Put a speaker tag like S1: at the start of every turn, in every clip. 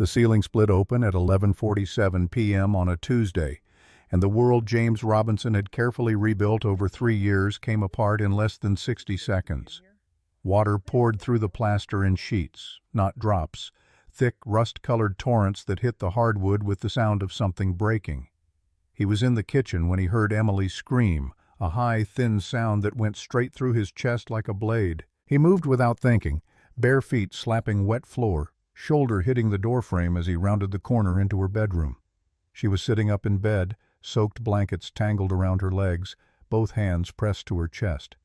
S1: The ceiling split open at 11:47 p.m. on a Tuesday, and the world James Robinson had carefully rebuilt over 3 years came apart in less than 60 seconds. Water poured through the plaster in sheets, not drops, thick, rust-colored torrents that hit the hardwood with the sound of something breaking. He was in the kitchen when he heard Emily scream, a high, thin sound that went straight through his chest like a blade. He moved without thinking, bare feet slapping wet floor, shoulder hitting the doorframe as he rounded the corner into her bedroom. She was sitting up in bed, soaked blankets tangled around her legs, both hands pressed to her chest.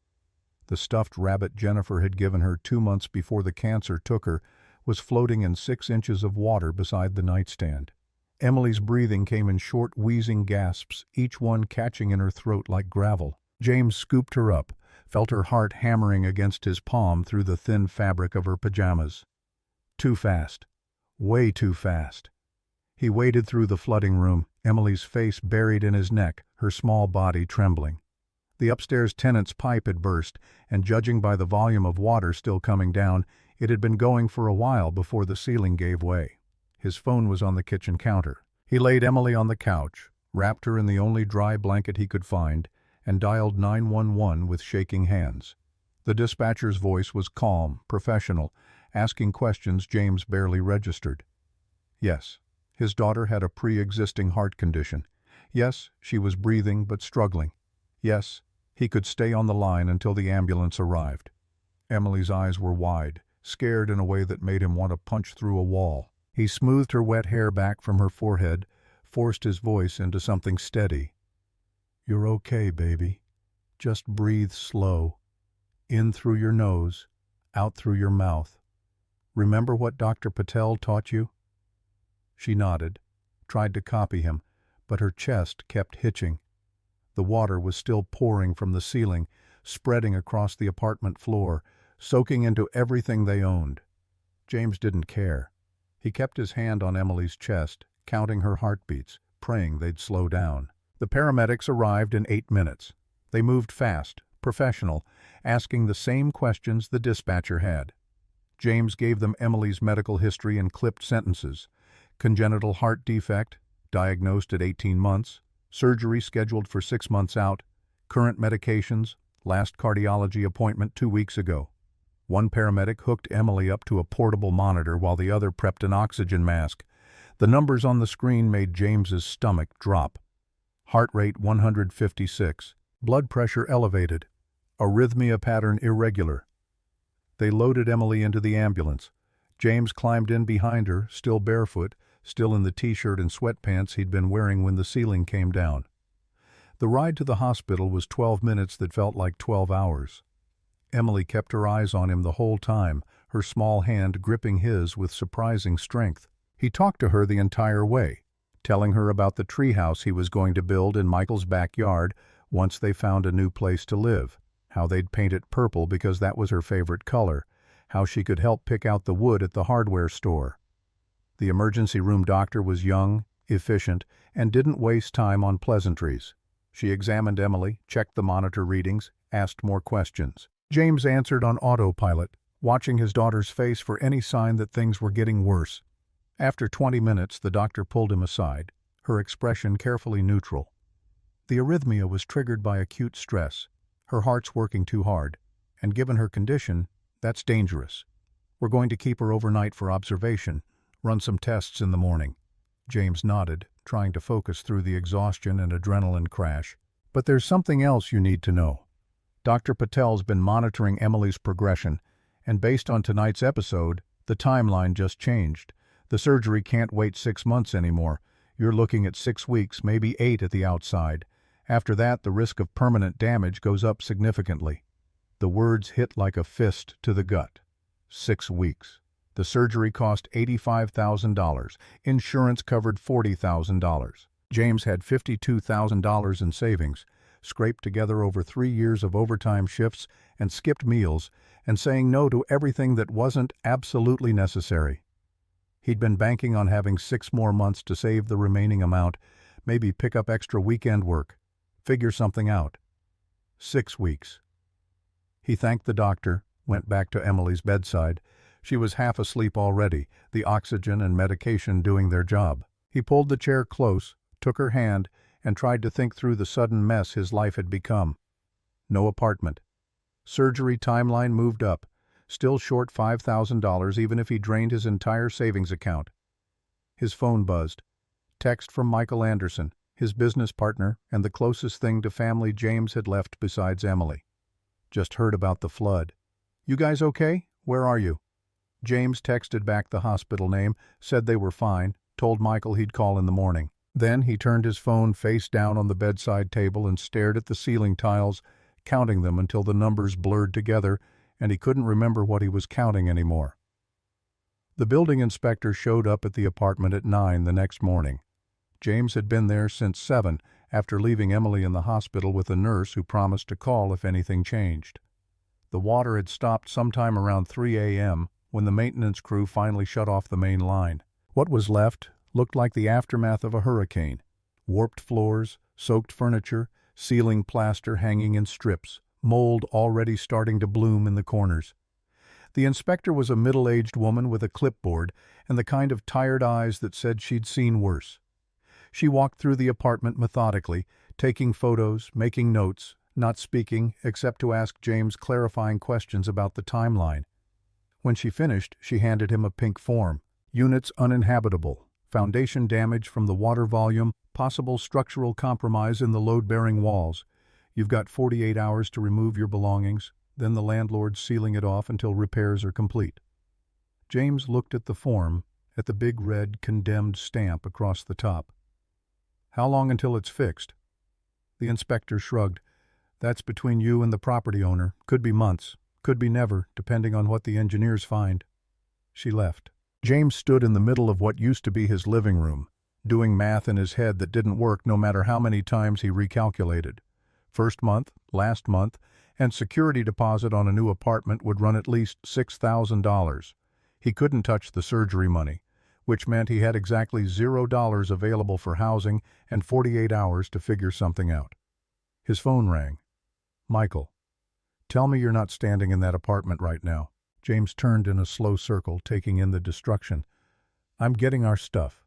S1: The stuffed rabbit Jennifer had given her 2 months before the cancer took her was floating in 6 inches of water beside the nightstand. Emily's breathing came in short, wheezing gasps, each one catching in her throat like gravel. James scooped her up, felt her heart hammering against his palm through the thin fabric of her pajamas. Too fast. Way too fast. He waded through the flooding room, Emily's face buried in his neck, her small body trembling. The upstairs tenant's pipe had burst, and judging by the volume of water still coming down, it had been going for a while before the ceiling gave way. His phone was on the kitchen counter. He laid Emily on the couch, wrapped her in the only dry blanket he could find, and dialed 911 with shaking hands. The dispatcher's voice was calm, professional, asking questions James barely registered. Yes, his daughter had a pre-existing heart condition. Yes, she was breathing but struggling. Yes, he could stay on the line until the ambulance arrived. Emily's eyes were wide, scared in a way that made him want to punch through a wall. He smoothed her wet hair back from her forehead, forced his voice into something steady. "You're okay, baby. Just breathe slow. In through your nose, out through your mouth. Remember what Dr. Patel taught you?" She nodded, tried to copy him, but her chest kept hitching. The water was still pouring from the ceiling, spreading across the apartment floor, soaking into everything they owned. James didn't care. He kept his hand on Emily's chest, counting her heartbeats, praying they'd slow down. The paramedics arrived in 8 minutes. They moved fast, professional, asking the same questions the dispatcher had. James gave them Emily's medical history in clipped sentences. Congenital heart defect, diagnosed at 18 months, surgery scheduled for 6 months out, current medications, last cardiology appointment 2 weeks ago. One paramedic hooked Emily up to a portable monitor while the other prepped an oxygen mask. The numbers on the screen made James's stomach drop. Heart rate 156, blood pressure elevated, arrhythmia pattern irregular. They loaded Emily into the ambulance. James climbed in behind her, still barefoot, still in the t-shirt and sweatpants he'd been wearing when the ceiling came down. The ride to the hospital was 12 minutes that felt like 12 hours. Emily kept her eyes on him the whole time, her small hand gripping his with surprising strength. He talked to her the entire way, telling her about the treehouse he was going to build in Michael's backyard once they found a new place to live, how they'd paint it purple because that was her favorite color, how she could help pick out the wood at the hardware store. The emergency room doctor was young, efficient, and didn't waste time on pleasantries. She examined Emily, checked the monitor readings, asked more questions. James answered on autopilot, watching his daughter's face for any sign that things were getting worse. After 20 minutes, the doctor pulled him aside, her expression carefully neutral. The arrhythmia was triggered by acute stress. Her heart's working too hard, and given her condition, that's dangerous. We're going to keep her overnight for observation, run some tests in the morning. James nodded, trying to focus through the exhaustion and adrenaline crash. But there's something else you need to know. Dr. Patel's been monitoring Emily's progression, and based on tonight's episode, the timeline just changed. The surgery can't wait 6 months anymore. You're looking at 6 weeks, maybe 8 at the outside. After that, the risk of permanent damage goes up significantly. The words hit like a fist to the gut. 6 weeks. The surgery cost $85,000. Insurance covered $40,000. James had $52,000 in savings, scraped together over 3 years of overtime shifts and skipped meals, and saying no to everything that wasn't absolutely necessary. He'd been banking on having 6 more months to save the remaining amount, maybe pick up extra weekend work, figure something out. 6 weeks. He thanked the doctor, went back to Emily's bedside, She was half asleep already, the oxygen and medication doing their job. He pulled the chair close, took her hand, and tried to think through the sudden mess his life had become. No apartment. Surgery timeline moved up, still short $5,000 even if he drained his entire savings account. His phone buzzed. Text from Michael Anderson, his business partner and the closest thing to family James had left besides Emily. Just heard about the flood. You guys okay? Where are you? James texted back the hospital name, said they were fine, told Michael he'd call in the morning. Then he turned his phone face down on the bedside table and stared at the ceiling tiles, counting them until the numbers blurred together and he couldn't remember what he was counting anymore. The building inspector showed up at the apartment at 9 the next morning. James had been there since 7 after leaving Emily in the hospital with a nurse who promised to call if anything changed. The water had stopped sometime around 3 a.m. when the maintenance crew finally shut off the main line. What was left looked like the aftermath of a hurricane. Warped floors, soaked furniture, ceiling plaster hanging in strips, mold already starting to bloom in the corners. The inspector was a middle-aged woman with a clipboard and the kind of tired eyes that said she'd seen worse. She walked through the apartment methodically, taking photos, making notes, not speaking except to ask James clarifying questions about the timeline. When she finished, she handed him a pink form. Units uninhabitable. Foundation damage from the water volume, possible structural compromise in the load-bearing walls. You've got 48 hours to remove your belongings, then the landlord's sealing it off until repairs are complete. James looked at the form, at the big red condemned stamp across the top. How long until it's fixed? The inspector shrugged. That's between you and the property owner. Could be months, could be never, depending on what the engineers find. She left. James stood in the middle of what used to be his living room, doing math in his head that didn't work no matter how many times he recalculated. First month, last month, and security deposit on a new apartment would run at least $6,000. He couldn't touch the surgery money, which meant he had exactly $0 available for housing and 48 hours to figure something out. His phone rang. Michael, tell me you're not standing in that apartment right now. James turned in a slow circle, taking in the destruction. I'm getting our stuff.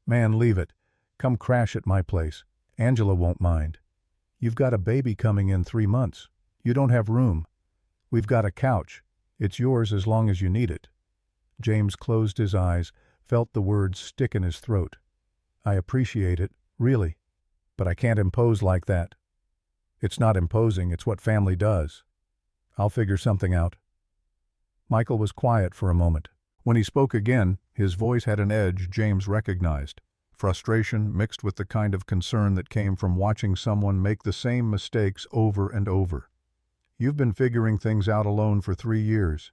S1: Man, leave it. Come crash at my place. Angela won't mind. You've got a baby coming in 3 months. You don't have room. We've got a couch. It's yours as long as you need it. James closed his eyes, felt the words stick in his throat. I appreciate it, really, but I can't impose like that. It's not imposing, it's what family does. I'll figure something out. Michael was quiet for a moment. When he spoke again, his voice had an edge James recognized. Frustration mixed with the kind of concern that came from watching someone make the same mistakes over and over. You've been figuring things out alone for 3 years.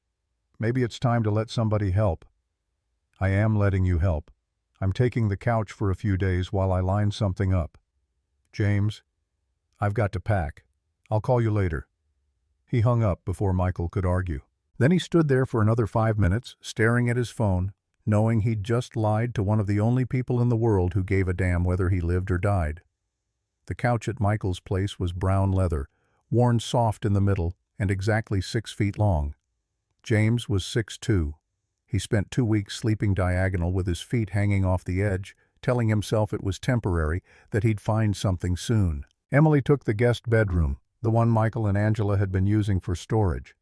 S1: Maybe it's time to let somebody help. I am letting you help. I'm taking the couch for a few days while I line something up. James, I've got to pack. I'll call you later. He hung up before Michael could argue. Then he stood there for another 5 minutes, staring at his phone, knowing he'd just lied to one of the only people in the world who gave a damn whether he lived or died. The couch at Michael's place was brown leather, worn soft in the middle and exactly 6 feet long. James was 6'2". He spent 2 weeks sleeping diagonal with his feet hanging off the edge, telling himself it was temporary, that he'd find something soon. Emily took the guest bedroom, the one Michael and Angela had been using for storage.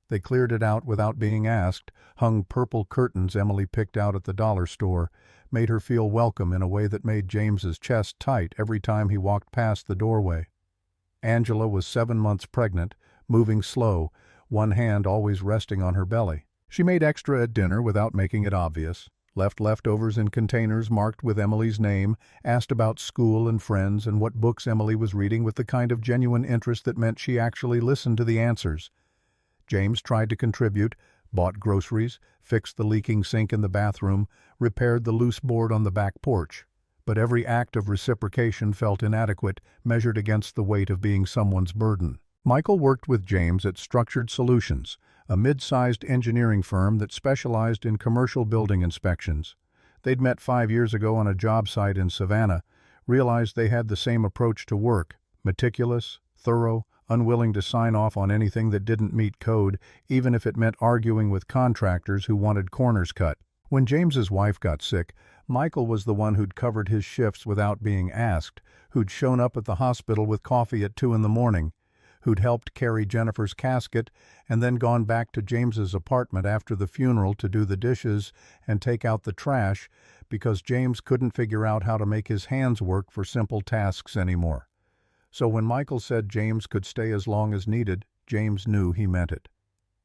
S1: They cleared it out without being asked, hung purple curtains Emily picked out at the dollar store, made her feel welcome in a way that made James's chest tight every time he walked past the doorway. Angela was 7 months pregnant, moving slow, one hand always resting on her belly. She made extra at dinner without making it obvious, left leftovers in containers marked with Emily's name, asked about school and friends and what books Emily was reading with the kind of genuine interest that meant she actually listened to the answers. James tried to contribute, bought groceries, fixed the leaking sink in the bathroom, repaired the loose board on the back porch. But every act of reciprocation felt inadequate, measured against the weight of being someone's burden. Michael worked with James at Structured Solutions, a mid-sized engineering firm that specialized in commercial building inspections. They'd met 5 years ago on a job site in Savannah, realized they had the same approach to work, meticulous, thorough, unwilling to sign off on anything that didn't meet code, even if it meant arguing with contractors who wanted corners cut. When James's wife got sick, Michael was the one who'd covered his shifts without being asked, who'd shown up at the hospital with coffee at 2 in the morning, who'd helped carry Jennifer's casket and then gone back to James's apartment after the funeral to do the dishes and take out the trash because James couldn't figure out how to make his hands work for simple tasks anymore. So when Michael said James could stay as long as needed, James knew he meant it.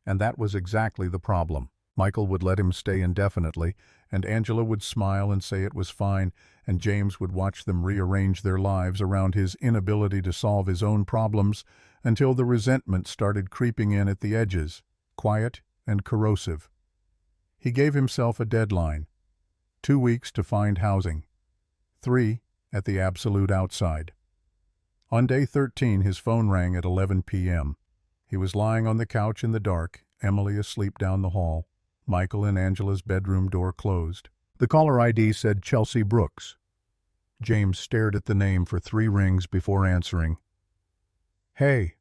S1: And that was exactly the problem. Michael would let him stay indefinitely, and Angela would smile and say it was fine, and James would watch them rearrange their lives around his inability to solve his own problems until the resentment started creeping in at the edges, quiet and corrosive. He gave himself a deadline: 2 weeks to find housing, 3 at the absolute outside. On day 13, his phone rang at 11 p.m. He was lying on the couch in the dark, Emily asleep down the hall, Michael and Angela's bedroom door closed. The caller ID said Chelsea Brooks. James stared at the name for 3 rings before answering. "Hey."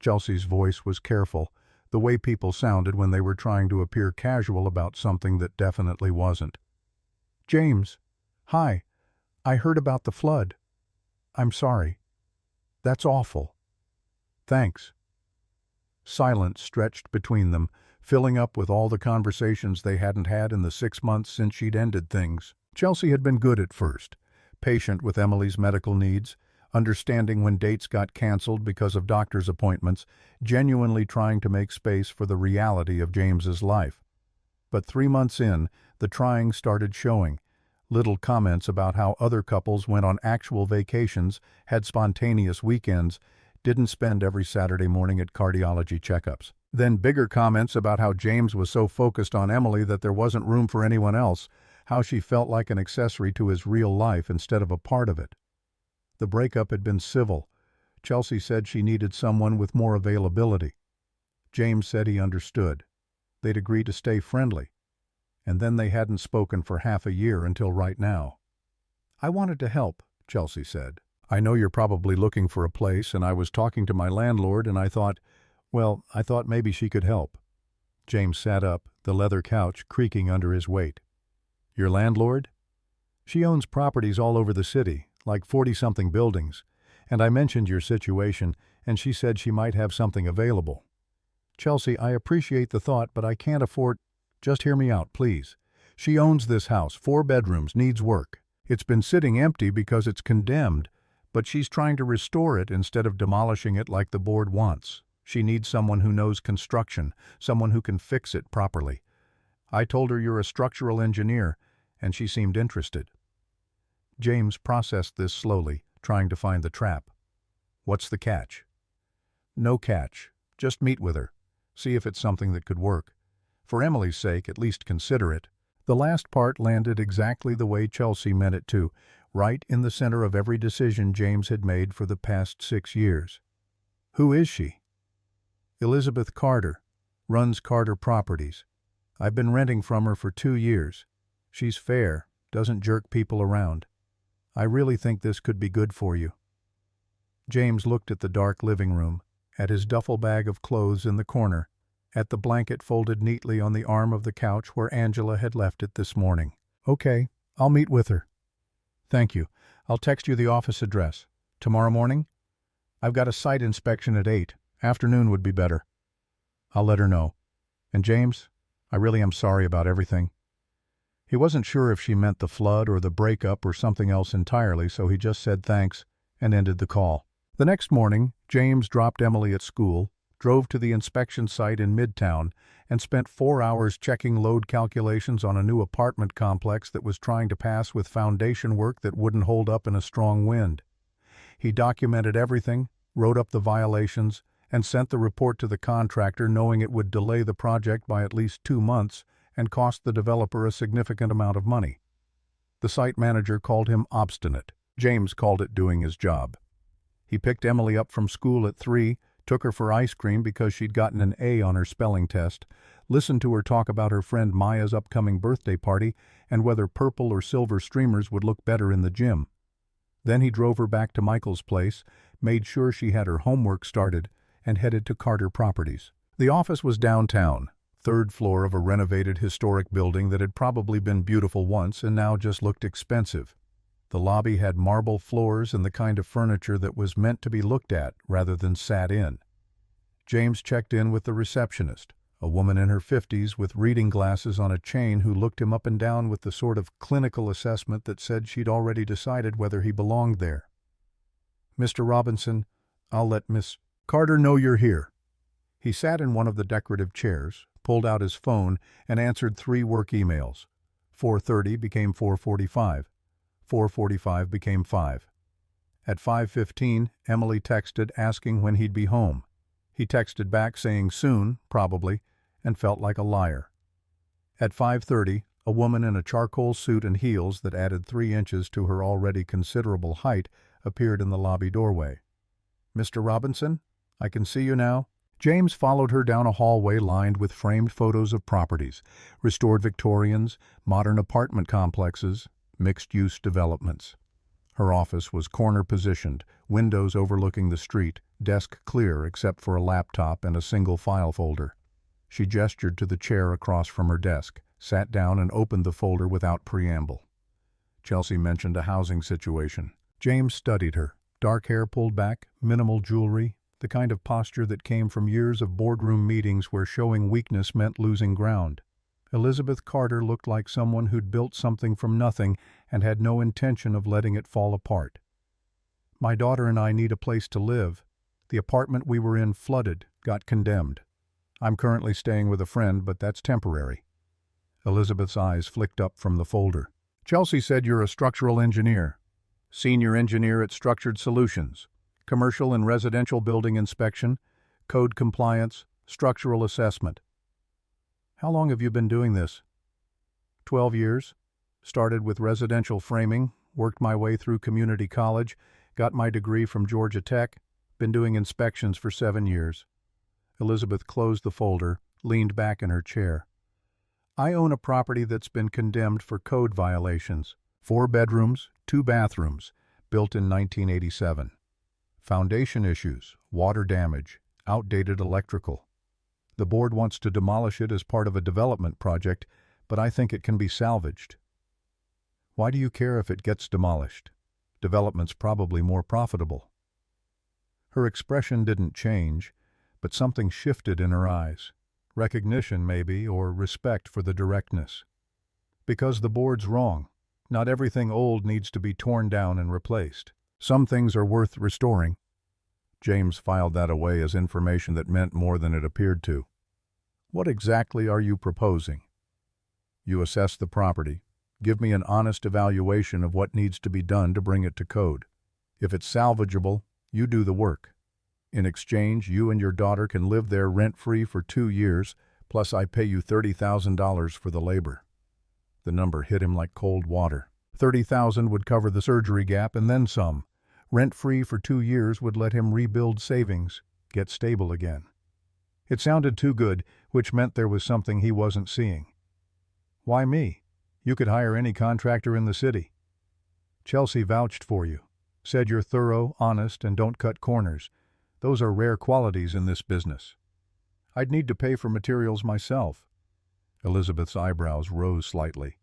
S1: Chelsea's voice was careful, the way people sounded when they were trying to appear casual about something that definitely wasn't. "James, hi. I heard about the flood. I'm sorry. That's awful. Thanks." Silence stretched between them, filling up with all the conversations they hadn't had in the 6 months since she'd ended things. Chelsea had been good at first, patient with Emily's medical needs, understanding when dates got canceled because of doctor's appointments, genuinely trying to make space for the reality of James's life. But 3 months in, the trying started showing. Little comments about how other couples went on actual vacations, had spontaneous weekends, didn't spend every Saturday morning at cardiology checkups. Then bigger comments about how James was so focused on Emily that there wasn't room for anyone else, how she felt like an accessory to his real life instead of a part of it. The breakup had been civil. Chelsea said she needed someone with more availability. James said he understood. They'd agreed to stay friendly. And then they hadn't spoken for half a year until right now. "I wanted to help," Chelsea said. "I know you're probably looking for a place, and I was talking to my landlord and I thought maybe she could help." James sat up, the leather couch creaking under his weight. "Your landlord?" "She owns properties all over the city, like 40-something buildings, and I mentioned your situation, and she said she might have something available." "Chelsea, I appreciate the thought, but I can't afford—" "Just hear me out, please. She owns this house, 4 bedrooms, needs work. It's been sitting empty because it's condemned, but she's trying to restore it instead of demolishing it like the board wants. She needs someone who knows construction, someone who can fix it properly. I told her you're a structural engineer, and she seemed interested." James processed this slowly, trying to find the trap. "What's the catch?" "No catch. Just meet with her. See if it's something that could work. For Emily's sake, at least consider it." The last part landed exactly the way Chelsea meant it to, right in the center of every decision James had made for the past 6 years. "Who is she?" "Elizabeth Carter. Runs Carter Properties. I've been renting from her for 2 years. She's fair, doesn't jerk people around. I really think this could be good for you." James looked at the dark living room, at his duffel bag of clothes in the corner, at the blanket folded neatly on the arm of the couch where Angela had left it this morning. "Okay, I'll meet with her." "Thank you. I'll text you the office address. Tomorrow morning?" "I've got a site inspection at 8. Afternoon would be better." "I'll let her know. And James, I really am sorry about everything." He wasn't sure if she meant the flood or the breakup or something else entirely, so he just said thanks and ended the call. The next morning, James dropped Emily at school, drove to the inspection site in Midtown, and spent 4 hours checking load calculations on a new apartment complex that was trying to pass with foundation work that wouldn't hold up in a strong wind. He documented everything, wrote up the violations, and sent the report to the contractor knowing it would delay the project by at least 2 months and cost the developer a significant amount of money. The site manager called him obstinate. James called it doing his job. He picked Emily up from school at 3, took her for ice cream because she'd gotten an A on her spelling test, listened to her talk about her friend Maya's upcoming birthday party and whether purple or silver streamers would look better in the gym. Then he drove her back to Michael's place, made sure she had her homework started, and headed to Carter Properties. The office was downtown, third floor of a renovated historic building that had probably been beautiful once and now just looked expensive. The lobby had marble floors and the kind of furniture that was meant to be looked at rather than sat in. James checked in with the receptionist, a woman in her 50s with reading glasses on a chain who looked him up and down with the sort of clinical assessment that said she'd already decided whether he belonged there. "Mr. Robinson, I'll let Miss Carter know you're here." He sat in one of the decorative chairs, pulled out his phone, and answered 3 work emails. 4:30 became 4:45. 4:45 became 5. At 5:15, Emily texted asking when he'd be home. He texted back saying soon, probably, and felt like a liar. At 5:30, a woman in a charcoal suit and heels that added 3 inches to her already considerable height appeared in the lobby doorway. "Mr. Robinson, I can see you now." James followed her down a hallway lined with framed photos of properties, restored Victorians, modern apartment complexes, mixed-use developments. Her office was corner-positioned, windows overlooking the street, desk clear except for a laptop and a single file folder. She gestured to the chair across from her desk, sat down and opened the folder without preamble. Chelsea mentioned a housing situation. James studied her. Dark hair pulled back, minimal jewelry, the kind of posture that came from years of boardroom meetings where showing weakness meant losing ground. Elizabeth Carter looked like someone who'd built something from nothing and had no intention of letting it fall apart. "My daughter and I need a place to live. The apartment we were in flooded, got condemned. I'm currently staying with a friend, but that's temporary." Elizabeth's eyes flicked up from the folder. "Chelsea said you're a structural engineer. Senior engineer at Structured Solutions. Commercial and residential building inspection, code compliance, structural assessment. How long have you been doing this?" 12 years. Started with residential framing, worked my way through community college, got my degree from Georgia Tech, been doing inspections for 7 years. Elizabeth closed the folder, leaned back in her chair. "I own a property that's been condemned for code violations. 4 bedrooms, 2 bathrooms, built in 1987. Foundation issues, water damage, outdated electrical. The board wants to demolish it as part of a development project, but I think it can be salvaged." "Why do you care if it gets demolished? Development's probably more profitable." Her expression didn't change, but something shifted in her eyes. Recognition, maybe, or respect for the directness. "Because the board's wrong. Not everything old needs to be torn down and replaced. Some things are worth restoring." James filed that away as information that meant more than it appeared to. "What exactly are you proposing?" "You assess the property. Give me an honest evaluation of what needs to be done to bring it to code. If it's salvageable, you do the work. In exchange, you and your daughter can live there rent-free for 2 years, plus I pay you $30,000 for the labor." The number hit him like cold water. $30,000 would cover the surgery gap and then some. Rent-free for 2 years would let him rebuild savings, get stable again. It sounded too good, which meant there was something he wasn't seeing. "Why me? You could hire any contractor in the city." "Chelsea vouched for you. Said you're thorough, honest, and don't cut corners. Those are rare qualities in this business." "I'd need to pay for materials myself." Elizabeth's eyebrows rose slightly.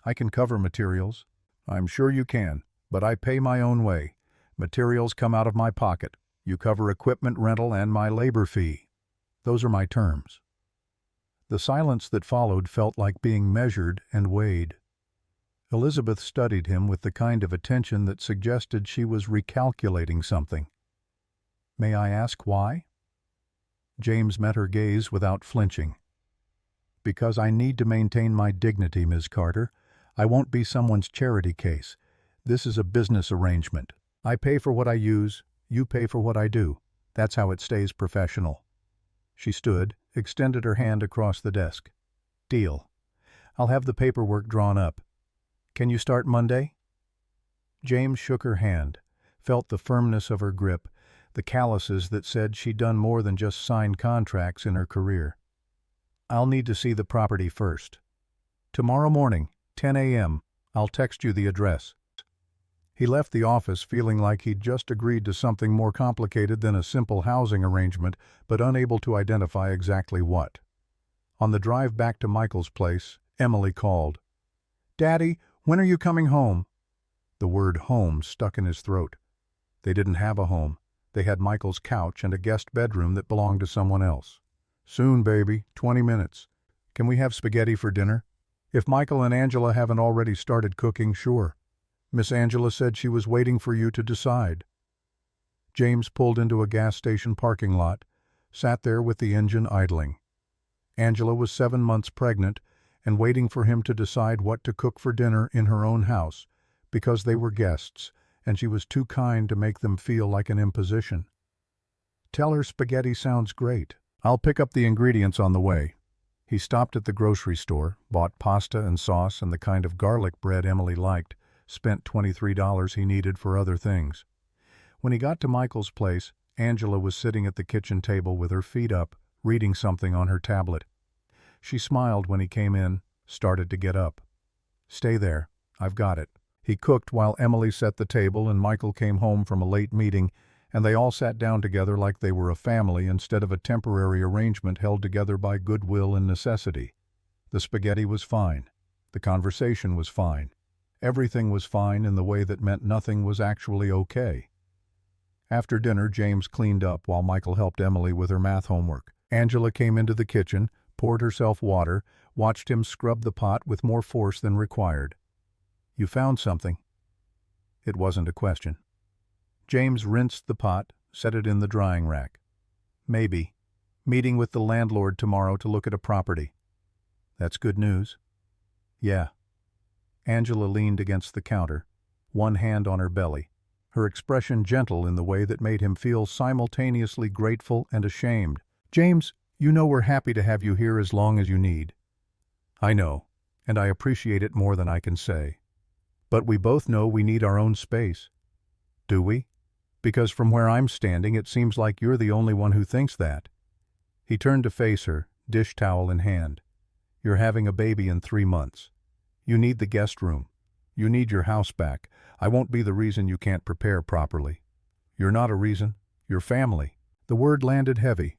S1: "I can cover materials." "I'm sure you can, but I pay my own way. Materials come out of my pocket. You cover equipment rental and my labor fee. Those are my terms." The silence that followed felt like being measured and weighed. Elizabeth studied him with the kind of attention that suggested she was recalculating something. "May I ask why?" James met her gaze without flinching. "Because I need to maintain my dignity, Ms. Carter. I won't be someone's charity case. This is a business arrangement. I pay for what I use, you pay for what I do. That's how it stays professional." She stood, extended her hand across the desk. "Deal. I'll have the paperwork drawn up. Can you start Monday?" James shook her hand, felt the firmness of her grip, the calluses that said she'd done more than just sign contracts in her career. "I'll need to see the property first. Tomorrow morning, 10 a.m., I'll text you the address." He left the office feeling like he'd just agreed to something more complicated than a simple housing arrangement, but unable to identify exactly what. On the drive back to Michael's place, Emily called. "Daddy, when are you coming home?" The word home stuck in his throat. They didn't have a home. They had Michael's couch and a guest bedroom that belonged to someone else. "Soon, baby, 20 minutes. Can we have spaghetti for dinner? If Michael and Angela haven't already started cooking, sure. Miss Angela said she was waiting for you to decide." James pulled into a gas station parking lot, sat there with the engine idling. Angela was 7 months pregnant and waiting for him to decide what to cook for dinner in her own house, because they were guests, and she was too kind to make them feel like an imposition. "Tell her spaghetti sounds great. I'll pick up the ingredients on the way." He stopped at the grocery store, bought pasta and sauce and the kind of garlic bread Emily liked, spent $23 he needed for other things. When he got to Michael's place, Angela was sitting at the kitchen table with her feet up, reading something on her tablet. She smiled when he came in, started to get up. "Stay there. I've got it." He cooked while Emily set the table and Michael came home from a late meeting, and they all sat down together like they were a family instead of a temporary arrangement held together by goodwill and necessity. The spaghetti was fine. The conversation was fine. Everything was fine in the way that meant nothing was actually okay. After dinner, James cleaned up while Michael helped Emily with her math homework. Angela came into the kitchen, poured herself water, watched him scrub the pot with more force than required. "You found something?" It wasn't a question. James rinsed the pot, set it in the drying rack. "Maybe. Meeting with the landlord tomorrow to look at a property." "That's good news." "Yeah." Angela leaned against the counter, one hand on her belly, her expression gentle in the way that made him feel simultaneously grateful and ashamed. "James, you know we're happy to have you here as long as you need." "I know, and I appreciate it more than I can say. But we both know we need our own space." "Do we? Because from where I'm standing, it seems like you're the only one who thinks that." He turned to face her, dish towel in hand. "You're having a baby in 3 months. You need the guest room. You need your house back. I won't be the reason you can't prepare properly." "You're not a reason. You're family." The word landed heavy.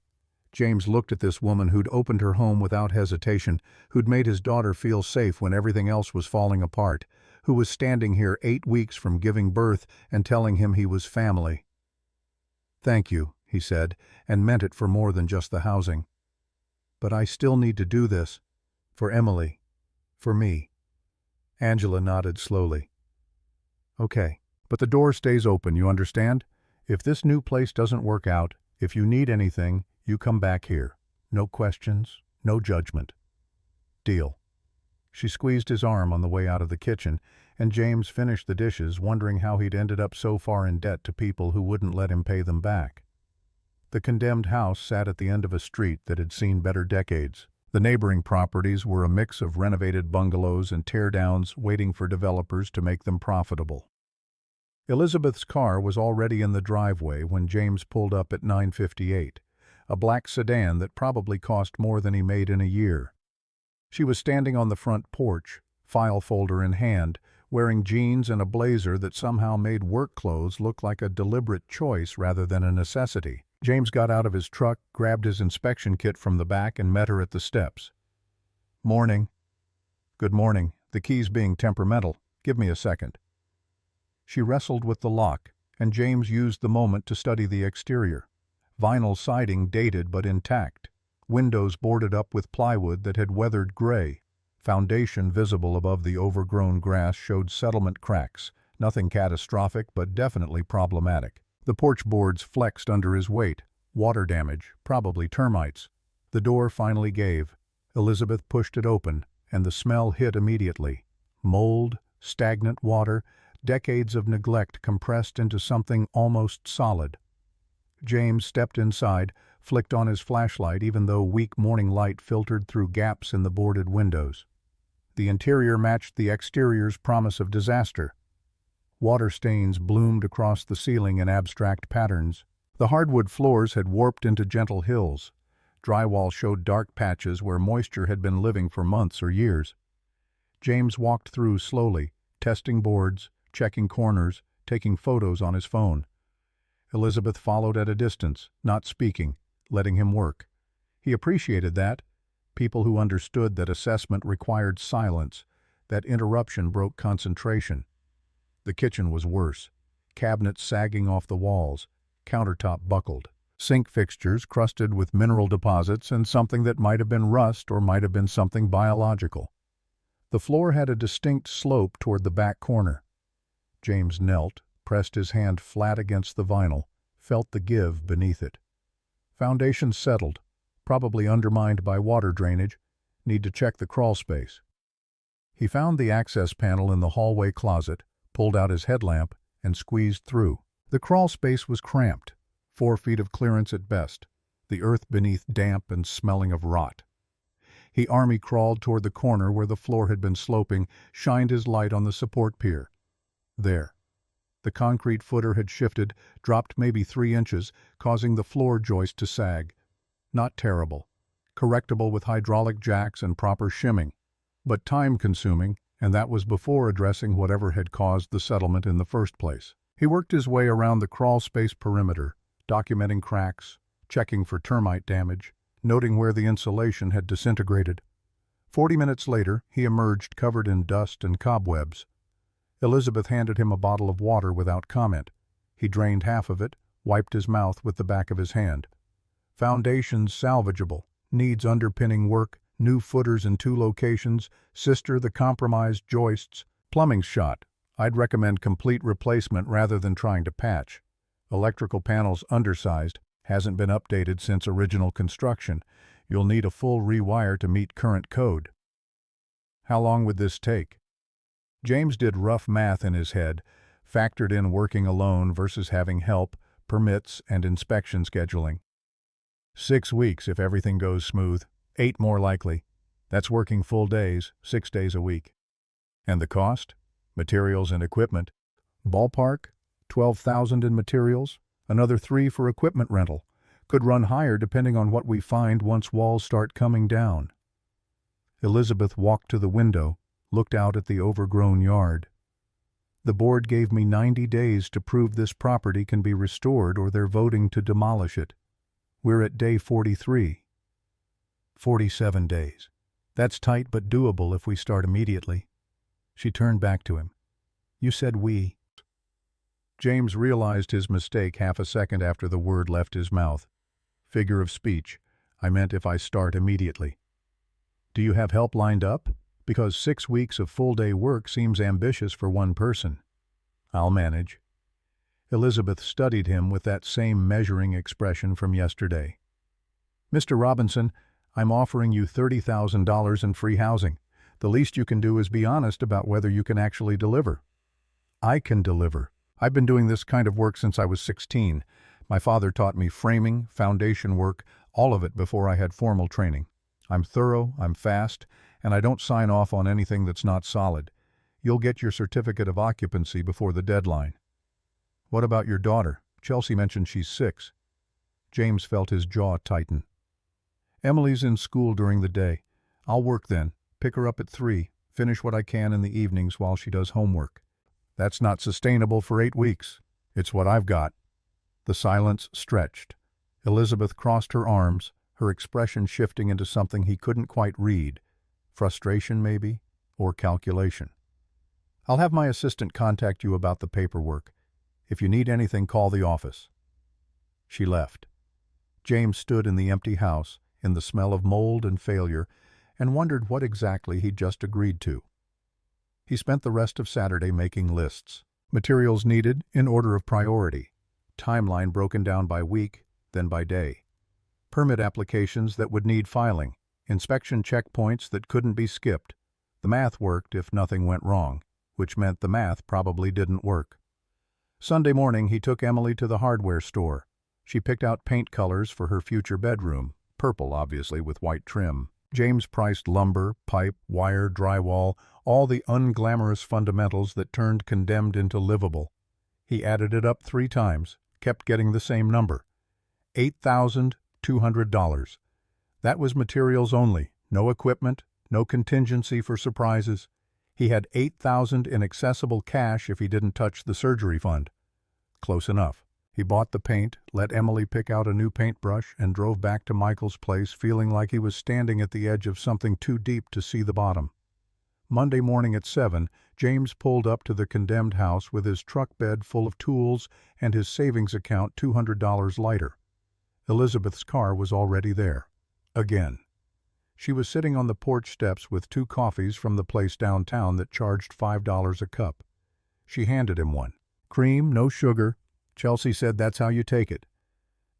S1: James looked at this woman who'd opened her home without hesitation, who'd made his daughter feel safe when everything else was falling apart, who was standing here 8 weeks from giving birth and telling him he was family. "Thank you," he said, and meant it for more than just the housing. "But I still need to do this. For Emily. For me." Angela nodded slowly. "Okay, but the door stays open, you understand? If this new place doesn't work out, if you need anything, you come back here. No questions, no judgment. Deal." She squeezed his arm on the way out of the kitchen, and James finished the dishes, wondering how he'd ended up so far in debt to people who wouldn't let him pay them back. The condemned house sat at the end of a street that had seen better decades. The neighboring properties were a mix of renovated bungalows and tear-downs waiting for developers to make them profitable. Elizabeth's car was already in the driveway when James pulled up at 9:58, a black sedan that probably cost more than he made in a year. She was standing on the front porch, file folder in hand, wearing jeans and a blazer that somehow made work clothes look like a deliberate choice rather than a necessity. James got out of his truck, grabbed his inspection kit from the back, and met her at the steps. "Morning." "Good morning. The key's being temperamental. Give me a second." She wrestled with the lock, and James used the moment to study the exterior. Vinyl siding dated but intact. Windows boarded up with plywood that had weathered gray. Foundation visible above the overgrown grass showed settlement cracks, nothing catastrophic but definitely problematic. The porch boards flexed under his weight. Water damage, probably termites. The door finally gave. Elizabeth pushed it open, and the smell hit immediately. Mold, stagnant water, decades of neglect compressed into something almost solid. James stepped inside, flicked on his flashlight even though weak morning light filtered through gaps in the boarded windows. The interior matched the exterior's promise of disaster. Water stains bloomed across the ceiling in abstract patterns. The hardwood floors had warped into gentle hills. Drywall showed dark patches where moisture had been living for months or years. James walked through slowly, testing boards, checking corners, taking photos on his phone. Elizabeth followed at a distance, not speaking, letting him work. He appreciated that. People who understood that assessment required silence, that interruption broke concentration. The kitchen was worse. Cabinets sagging off the walls, countertop buckled. Sink fixtures crusted with mineral deposits and something that might have been rust or might have been something biological. The floor had a distinct slope toward the back corner. James knelt, pressed his hand flat against the vinyl, felt the give beneath it. Foundation settled, probably undermined by water drainage. Need to check the crawl space. He found the access panel in the hallway closet, pulled out his headlamp, and squeezed through. The crawl space was cramped, 4 feet of clearance at best, the earth beneath damp and smelling of rot. He army crawled toward the corner where the floor had been sloping, shined his light on the support pier. There. The concrete footer had shifted, dropped maybe 3 inches, causing the floor joist to sag. Not terrible. Correctable with hydraulic jacks and proper shimming. But time-consuming, and that was before addressing whatever had caused the settlement in the first place. He worked his way around the crawl space perimeter, documenting cracks, checking for termite damage, noting where the insulation had disintegrated. 40 minutes later, he emerged covered in dust and cobwebs. Elizabeth handed him a bottle of water without comment. He drained half of it, wiped his mouth with the back of his hand. Foundations salvageable, needs underpinning work, new footers in 2 locations, sister the compromised joists, plumbing's shot. I'd recommend complete replacement rather than trying to patch. Electrical panels undersized, hasn't been updated since original construction. You'll need a full rewire to meet current code. How long would this take? James did rough math in his head, factored in working alone versus having help, permits, and inspection scheduling. 6 weeks if everything goes smooth, 8 more likely. That's working full days, 6 days a week. And the cost? Materials and equipment. Ballpark? $12,000 in materials, another $3,000 for equipment rental. Could run higher depending on what we find once walls start coming down. Elizabeth walked to the window, looked out at the overgrown yard. The board gave me 90 days to prove this property can be restored or they're voting to demolish it. We're at day 43. 47 days. That's tight but doable if we start immediately. She turned back to him. You said we. James realized his mistake half a second after the word left his mouth. Figure of speech. I meant if I start immediately. Do you have help lined up? Because 6 weeks of full-day work seems ambitious for one person. I'll manage. Elizabeth studied him with that same measuring expression from yesterday. Mr. Robinson, I'm offering you $30,000 in free housing. The least you can do is be honest about whether you can actually deliver. I can deliver. I've been doing this kind of work since I was 16. My father taught me framing, foundation work, all of it before I had formal training. I'm thorough, I'm fast, and I don't sign off on anything that's not solid. You'll get your certificate of occupancy before the deadline. What about your daughter? Chelsea mentioned she's 6. James felt his jaw tighten. Emily's in school during the day. I'll work then, pick her up at 3, finish what I can in the evenings while she does homework. That's not sustainable for 8 weeks. It's what I've got. The silence stretched. Elizabeth crossed her arms, her expression shifting into something he couldn't quite read. Frustration, maybe, or calculation. I'll have my assistant contact you about the paperwork. If you need anything, call the office. She left. James stood in the empty house, in the smell of mold and failure, and wondered what exactly he'd just agreed to. He spent the rest of Saturday making lists. Materials needed in order of priority. Timeline broken down by week, then by day. Permit applications that would need filing. Inspection checkpoints that couldn't be skipped. The math worked if nothing went wrong, which meant the math probably didn't work. Sunday morning he took Emily to the hardware store. She picked out paint colors for her future bedroom, purple obviously with white trim. James priced lumber, pipe, wire, drywall, all the unglamorous fundamentals that turned condemned into livable. He added it up 3 times, kept getting the same number. $8,200. That was materials only, no equipment, no contingency for surprises. He had $8,000 in accessible cash if he didn't touch the surgery fund. Close enough. He bought the paint, let Emily pick out a new paintbrush, and drove back to Michael's place feeling like he was standing at the edge of something too deep to see the bottom. Monday morning at 7, James pulled up to the condemned house with his truck bed full of tools and his savings account $200 lighter. Elizabeth's car was already there. Again. She was sitting on the porch steps with 2 coffees from the place downtown that charged $5 a cup. She handed him one. "Cream, no sugar. Chelsea said that's how you take it."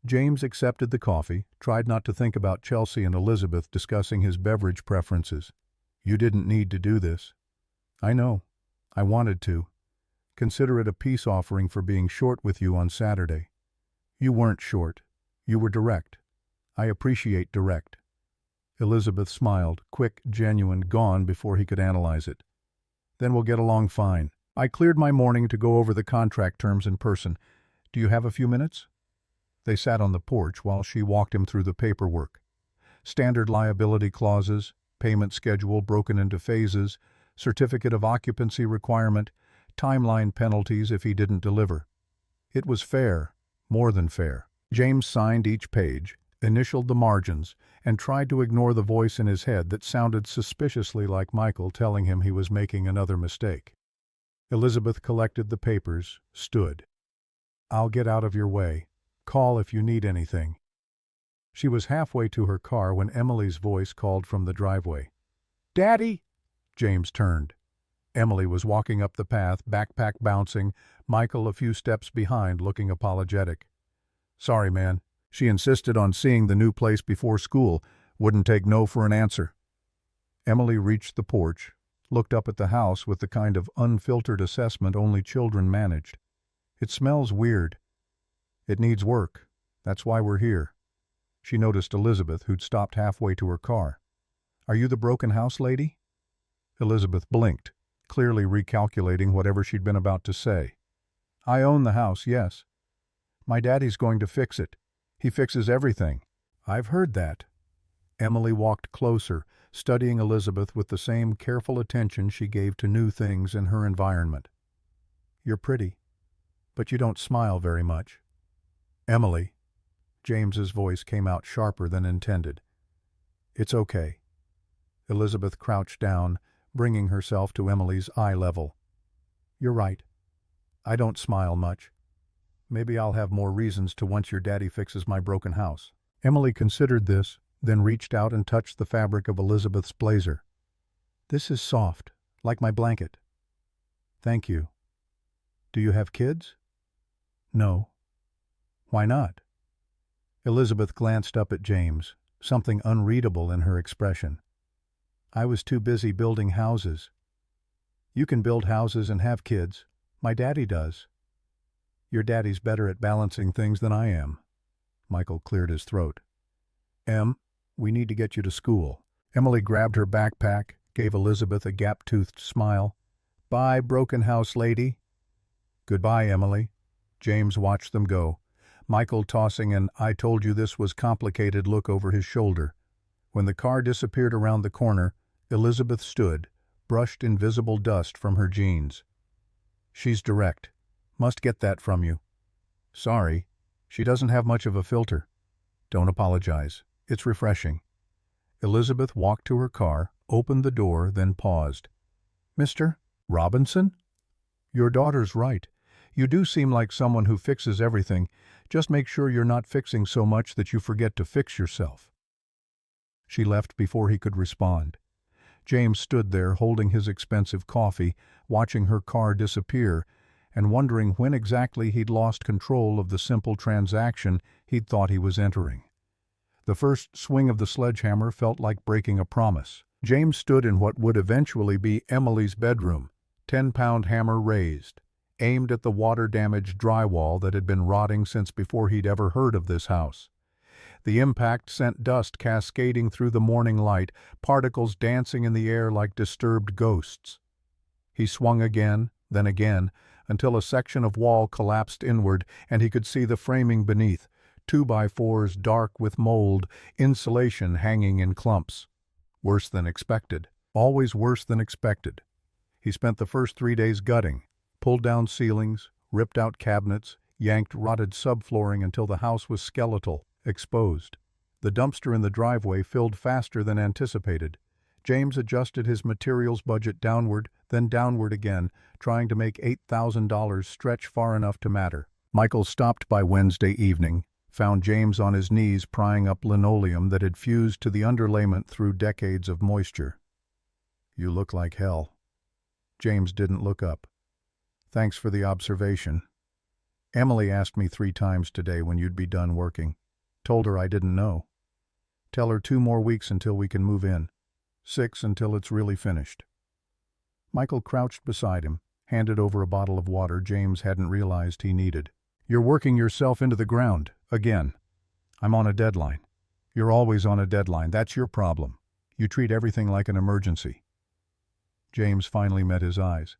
S1: James accepted the coffee, tried not to think about Chelsea and Elizabeth discussing his beverage preferences. "You didn't need to do this." "I know. I wanted to. Consider it a peace offering for being short with you on Saturday." "You weren't short. You were direct. I appreciate direct." Elizabeth smiled, quick, genuine, gone before he could analyze it. "Then we'll get along fine. I cleared my morning to go over the contract terms in person. Do you have a few minutes?" They sat on the porch while she walked him through the paperwork. Standard liability clauses, payment schedule broken into phases, certificate of occupancy requirement, timeline penalties if he didn't deliver. It was fair, more than fair. James signed each page, initialed the margins, and tried to ignore the voice in his head that sounded suspiciously like Michael telling him he was making another mistake. Elizabeth collected the papers, stood. "I'll get out of your way. Call if you need anything." She was halfway to her car when Emily's voice called from the driveway. "Daddy!" James turned. Emily was walking up the path, backpack bouncing, Michael a few steps behind, looking apologetic. "Sorry, man. She insisted on seeing the new place before school. Wouldn't take no for an answer." Emily reached the porch, looked up at the house with the kind of unfiltered assessment only children managed. "It smells weird. It needs work. That's why we're here." She noticed Elizabeth, who'd stopped halfway to her car. "Are you the broken house lady?" Elizabeth blinked, clearly recalculating whatever she'd been about to say. "I own the house, yes. My daddy's going to fix it. He fixes everything." "I've heard that." Emily walked closer, studying Elizabeth with the same careful attention she gave to new things in her environment. "You're pretty, but you don't smile very much." "Emily." James's voice came out sharper than intended. "It's okay." Elizabeth crouched down, bringing herself to Emily's eye level. "You're right. I don't smile much. Maybe I'll have more reasons to once your daddy fixes my broken house." Emily considered this, then reached out and touched the fabric of Elizabeth's blazer. "This is soft, like my blanket." "Thank you. Do you have kids?" "No." "Why not?" Elizabeth glanced up at James, something unreadable in her expression. "I was too busy building houses." "You can build houses and have kids. My daddy does." "Your daddy's better at balancing things than I am." Michael cleared his throat. We need to get you to school." Emily grabbed her backpack, gave Elizabeth a gap-toothed smile. "Bye, broken house lady." "Goodbye, Emily." James watched them go, Michael tossing an "I told you this was complicated" look over his shoulder. When the car disappeared around the corner, Elizabeth stood, brushed invisible dust from her jeans. "She's direct. Must get that from you." "Sorry. She doesn't have much of a filter." "Don't apologize. It's refreshing." Elizabeth walked to her car, opened the door, then paused. "Mr. Robinson?" "Your daughter's right. You do seem like someone who fixes everything. Just make sure you're not fixing so much that you forget to fix yourself." She left before he could respond. James stood there holding his expensive coffee, watching her car disappear, and wondering when exactly he'd lost control of the simple transaction he'd thought he was entering. The first swing of the sledgehammer felt like breaking a promise. James stood in what would eventually be Emily's bedroom, 10-pound hammer raised, aimed at the water-damaged drywall that had been rotting since before he'd ever heard of this house. The impact sent dust cascading through the morning light, particles dancing in the air like disturbed ghosts. He swung again, then again, until a section of wall collapsed inward and he could see the framing beneath, 2x4s dark with mold, insulation hanging in clumps. Worse than expected. Always worse than expected. He spent the first 3 days gutting, pulled down ceilings, ripped out cabinets, yanked rotted subflooring until the house was skeletal, exposed. The dumpster in the driveway filled faster than anticipated. James adjusted his materials budget downward, then downward again, trying to make $8,000 stretch far enough to matter. Michael stopped by Wednesday evening, found James on his knees prying up linoleum that had fused to the underlayment through decades of moisture. "You look like hell." James didn't look up. "Thanks for the observation. Emily asked me 3 times today when you'd be done working. Told her I didn't know. Tell her 2 more weeks until we can move in. 6 until it's really finished." Michael crouched beside him, handed over a bottle of water James hadn't realized he needed. "You're working yourself into the ground, again. I'm on a deadline." "You're always on a deadline. That's your problem. You treat everything like an emergency." James finally met his eyes.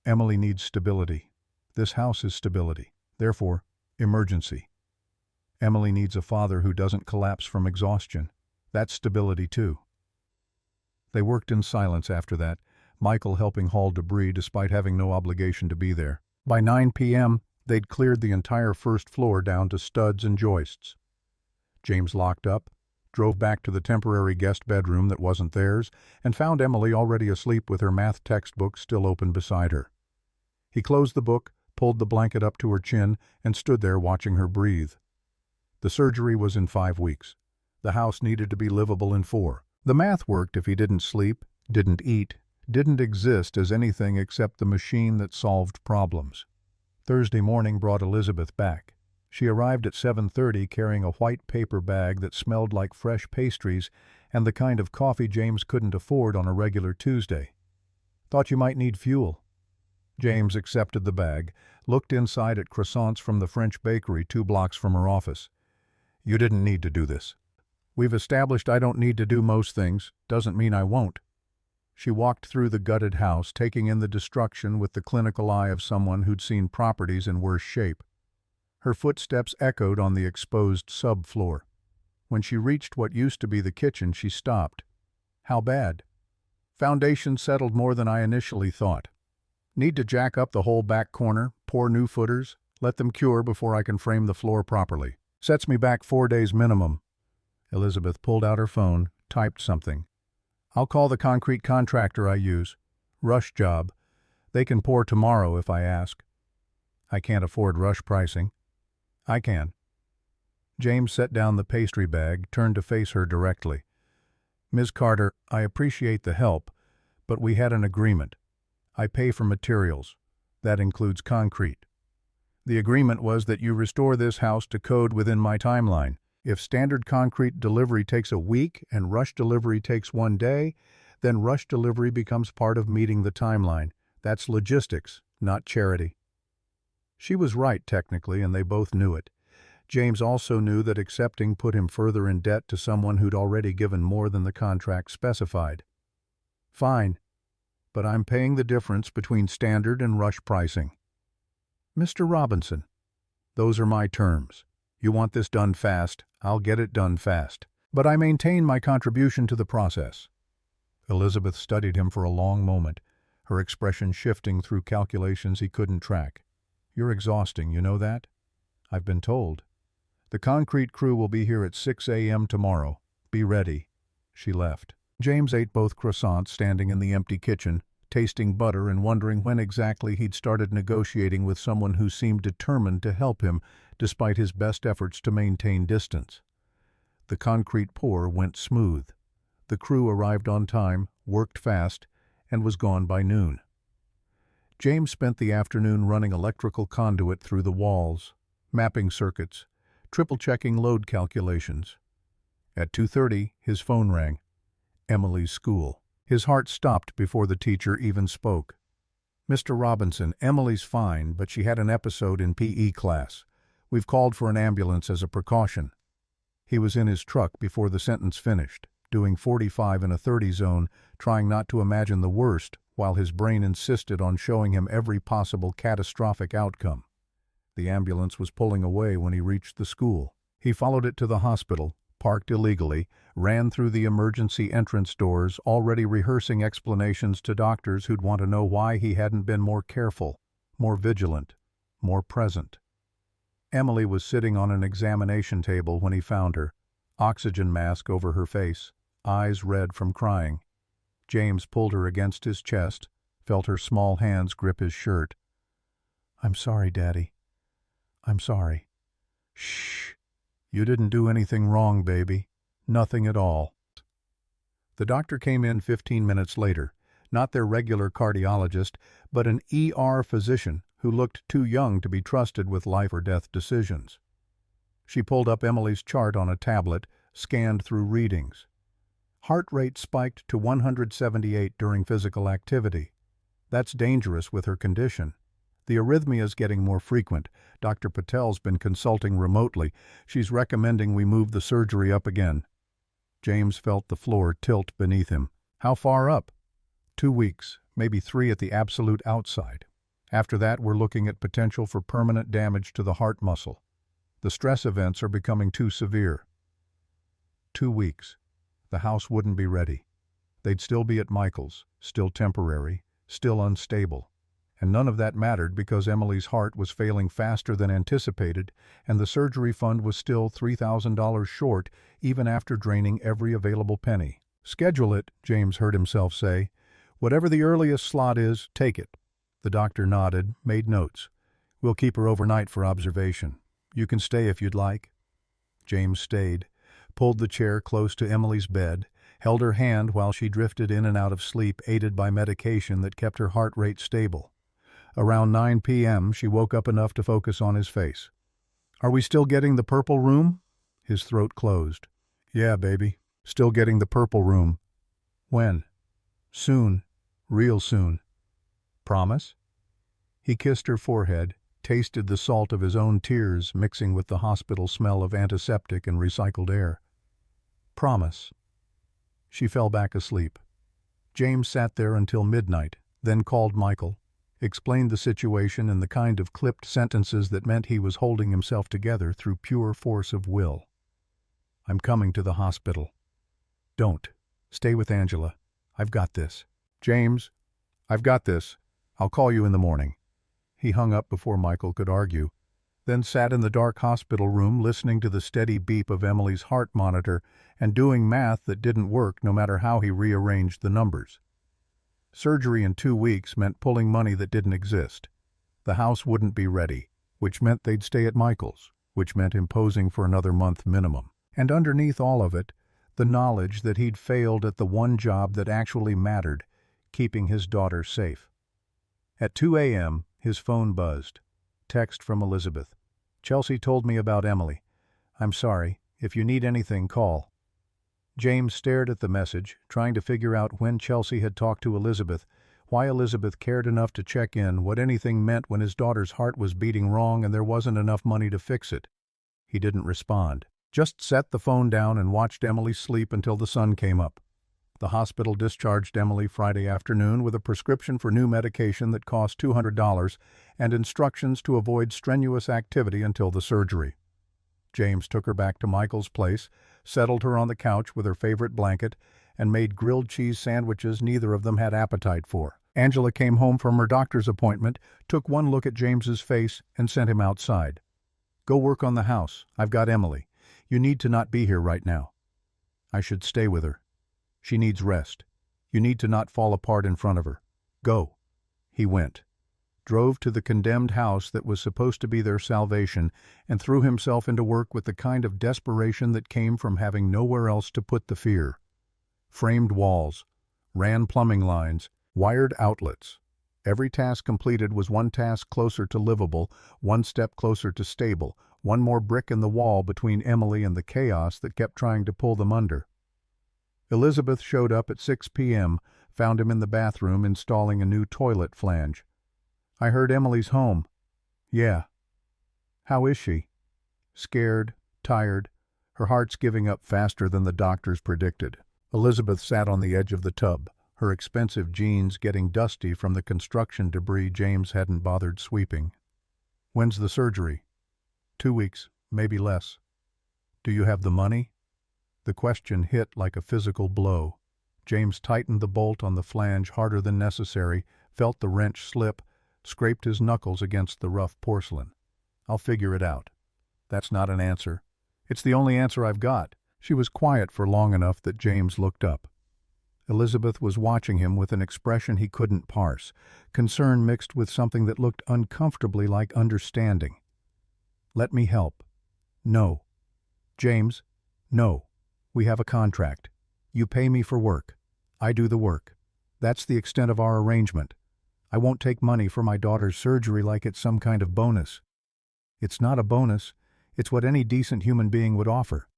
S1: "Emily needs stability. This house is stability. Therefore, emergency. Emily needs a father who doesn't collapse from exhaustion. That's stability too." They worked in silence after that, Michael helping haul debris despite having no obligation to be there. By 9 p.m., they'd cleared the entire first floor down to studs and joists. James locked up, drove back to the temporary guest bedroom that wasn't theirs, and found Emily already asleep with her math textbook still open beside her. He closed the book, pulled the blanket up to her chin, and stood there watching her breathe. The surgery was in 5 weeks. The house needed to be livable in 4. The math worked if he didn't sleep, didn't eat, didn't exist as anything except the machine that solved problems. Thursday morning brought Elizabeth back. She arrived at 7:30 carrying a white paper bag that smelled like fresh pastries and the kind of coffee James couldn't afford on a regular Tuesday. "Thought you might need fuel." James accepted the bag, looked inside at croissants from the French bakery 2 blocks from her office. "You didn't need to do this." "We've established I don't need to do most things. Doesn't mean I won't." She walked through the gutted house, taking in the destruction with the clinical eye of someone who'd seen properties in worse shape. Her footsteps echoed on the exposed subfloor. When she reached what used to be the kitchen, she stopped. "How bad?" "Foundation settled more than I initially thought. Need to jack up the whole back corner, pour new footers, let them cure before I can frame the floor properly. Sets me back 4 days minimum." Elizabeth pulled out her phone, typed something. "I'll call the concrete contractor I use. Rush job. They can pour tomorrow if I ask." "I can't afford rush pricing." "I can." James set down the pastry bag, turned to face her directly. "Ms. Carter, I appreciate the help, but we had an agreement. I pay for materials. That includes concrete. The agreement was that you restore this house to code within my timeline. If standard concrete delivery takes a week and rush delivery takes 1 day, then rush delivery becomes part of meeting the timeline. That's logistics, not charity." She was right technically, and they both knew it. James also knew that accepting put him further in debt to someone who'd already given more than the contract specified. "Fine, but I'm paying the difference between standard and rush pricing." "Mr. Robinson, those are my terms. You want this done fast, I'll get it done fast. But I maintain my contribution to the process." Elizabeth studied him for a long moment, her expression shifting through calculations he couldn't track. "You're exhausting, you know that?" "I've been told." "The concrete crew will be here at 6 a.m. tomorrow. Be ready." She left. James ate both croissants standing in the empty kitchen, tasting butter and wondering when exactly he'd started negotiating with someone who seemed determined to help him despite his best efforts to maintain distance. The concrete pour went smooth. The crew arrived on time, worked fast, and was gone by noon. James spent the afternoon running electrical conduit through the walls, mapping circuits, triple-checking load calculations. At 2:30, his phone rang. Emily's school. His heart stopped before the teacher even spoke. "Mr. Robinson, Emily's fine, but she had an episode in PE class. We've called for an ambulance as a precaution." He was in his truck before the sentence finished, doing 45 in a 30 zone, trying not to imagine the worst, while his brain insisted on showing him every possible catastrophic outcome. The ambulance was pulling away when he reached the school. He followed it to the hospital, parked illegally, ran through the emergency entrance doors, already rehearsing explanations to doctors who'd want to know why he hadn't been more careful, more vigilant, more present. Emily was sitting on an examination table when he found her, oxygen mask over her face, eyes red from crying. James pulled her against his chest, felt her small hands grip his shirt. "I'm sorry, Daddy. I'm sorry." "Shh. You didn't do anything wrong, baby. Nothing at all." The doctor came in 15 minutes later, not their regular cardiologist, but an ER physician who looked too young to be trusted with life or death decisions. She pulled up Emily's chart on a tablet, scanned through readings. Heart rate spiked to 178 during physical activity. That's dangerous with her condition. The arrhythmia's getting more frequent. Dr. Patel's been consulting remotely. She's recommending we move the surgery up again. James felt the floor tilt beneath him. How far up? 2 weeks, maybe 3 at the absolute outside. After that, we're looking at potential for permanent damage to the heart muscle. The stress events are becoming too severe. 2 weeks. The house wouldn't be ready. They'd still be at Michael's, still temporary, still unstable. And none of that mattered because Emily's heart was failing faster than anticipated, and the surgery fund was still $3,000 short, even after draining every available penny. "Schedule it," James heard himself say. "Whatever the earliest slot is, take it." The doctor nodded, made notes. "We'll keep her overnight for observation. You can stay if you'd like." James stayed, pulled the chair close to Emily's bed, held her hand while she drifted in and out of sleep, aided by medication that kept her heart rate stable. Around 9 p.m., she woke up enough to focus on his face. "Are we still getting the purple room?" His throat closed. "Yeah, baby. Still getting the purple room." "When?" "Soon. Real soon." "Promise?" He kissed her forehead, tasted the salt of his own tears mixing with the hospital smell of antiseptic and recycled air. "Promise." She fell back asleep. James sat there until midnight, then called Michael, explained the situation in the kind of clipped sentences that meant he was holding himself together through pure force of will. "I'm coming to the hospital." "Don't. Stay with Angela. I've got this." "James, I've got this. I'll call you in the morning." He hung up before Michael could argue, then sat in the dark hospital room listening to the steady beep of Emily's heart monitor and doing math that didn't work no matter how he rearranged the numbers. Surgery in 2 weeks meant pulling money that didn't exist. The house wouldn't be ready, which meant they'd stay at Michael's, which meant imposing for another month minimum. And underneath all of it, the knowledge that he'd failed at the one job that actually mattered, keeping his daughter safe. At 2 a.m., his phone buzzed. Text from Elizabeth. "Chelsea told me about Emily. I'm sorry. If you need anything, call." James stared at the message, trying to figure out when Chelsea had talked to Elizabeth, why Elizabeth cared enough to check in, what anything meant when his daughter's heart was beating wrong and there wasn't enough money to fix it. He didn't respond. Just set the phone down and watched Emily sleep until the sun came up. The hospital discharged Emily Friday afternoon with a prescription for new medication that cost $200 and instructions to avoid strenuous activity until the surgery. James took her back to Michael's place, settled her on the couch with her favorite blanket, and made grilled cheese sandwiches neither of them had appetite for. Angela came home from her doctor's appointment, took one look at James's face, and sent him outside. "Go work on the house. I've got Emily. You need to not be here right now." "I should stay with her. She needs rest. You need to not fall apart in front of her. Go." He went, drove to the condemned house that was supposed to be their salvation, and threw himself into work with the kind of desperation that came from having nowhere else to put the fear. Framed walls, ran plumbing lines, wired outlets. Every task completed was one task closer to livable, one step closer to stable, one more brick in the wall between Emily and the chaos that kept trying to pull them under. Elizabeth showed up at 6 p.m., found him in the bathroom installing a new toilet flange. "I heard Emily's home." "Yeah." "How is she?" "Scared, tired. Her heart's giving up faster than the doctors predicted." Elizabeth sat on the edge of the tub, her expensive jeans getting dusty from the construction debris James hadn't bothered sweeping. "When's the surgery?" 2 weeks, maybe less." "Do you have the money?" The question hit like a physical blow. James tightened the bolt on the flange harder than necessary, felt the wrench slip, scraped his knuckles against the rough porcelain. "I'll figure it out." "That's not an answer." "It's the only answer I've got." She was quiet for long enough that James looked up. Elizabeth was watching him with an expression he couldn't parse, concern mixed with something that looked uncomfortably like understanding. "Let me help." "No." "James, no. We have a contract. You pay me for work. I do the work. That's the extent of our arrangement. I won't take money for my daughter's surgery like it's some kind of bonus." "It's not a bonus. It's what any decent human being would offer.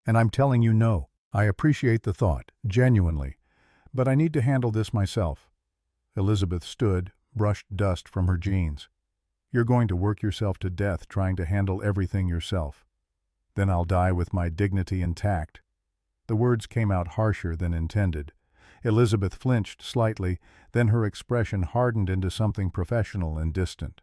S1: And I'm telling you no." "I appreciate the thought, genuinely, but I need to handle this myself." Elizabeth stood, brushed dust from her jeans. "You're going to work yourself to death trying to handle everything yourself. Then I'll die with my dignity intact." The words came out harsher than intended. Elizabeth flinched slightly, then her expression hardened into something professional and distant.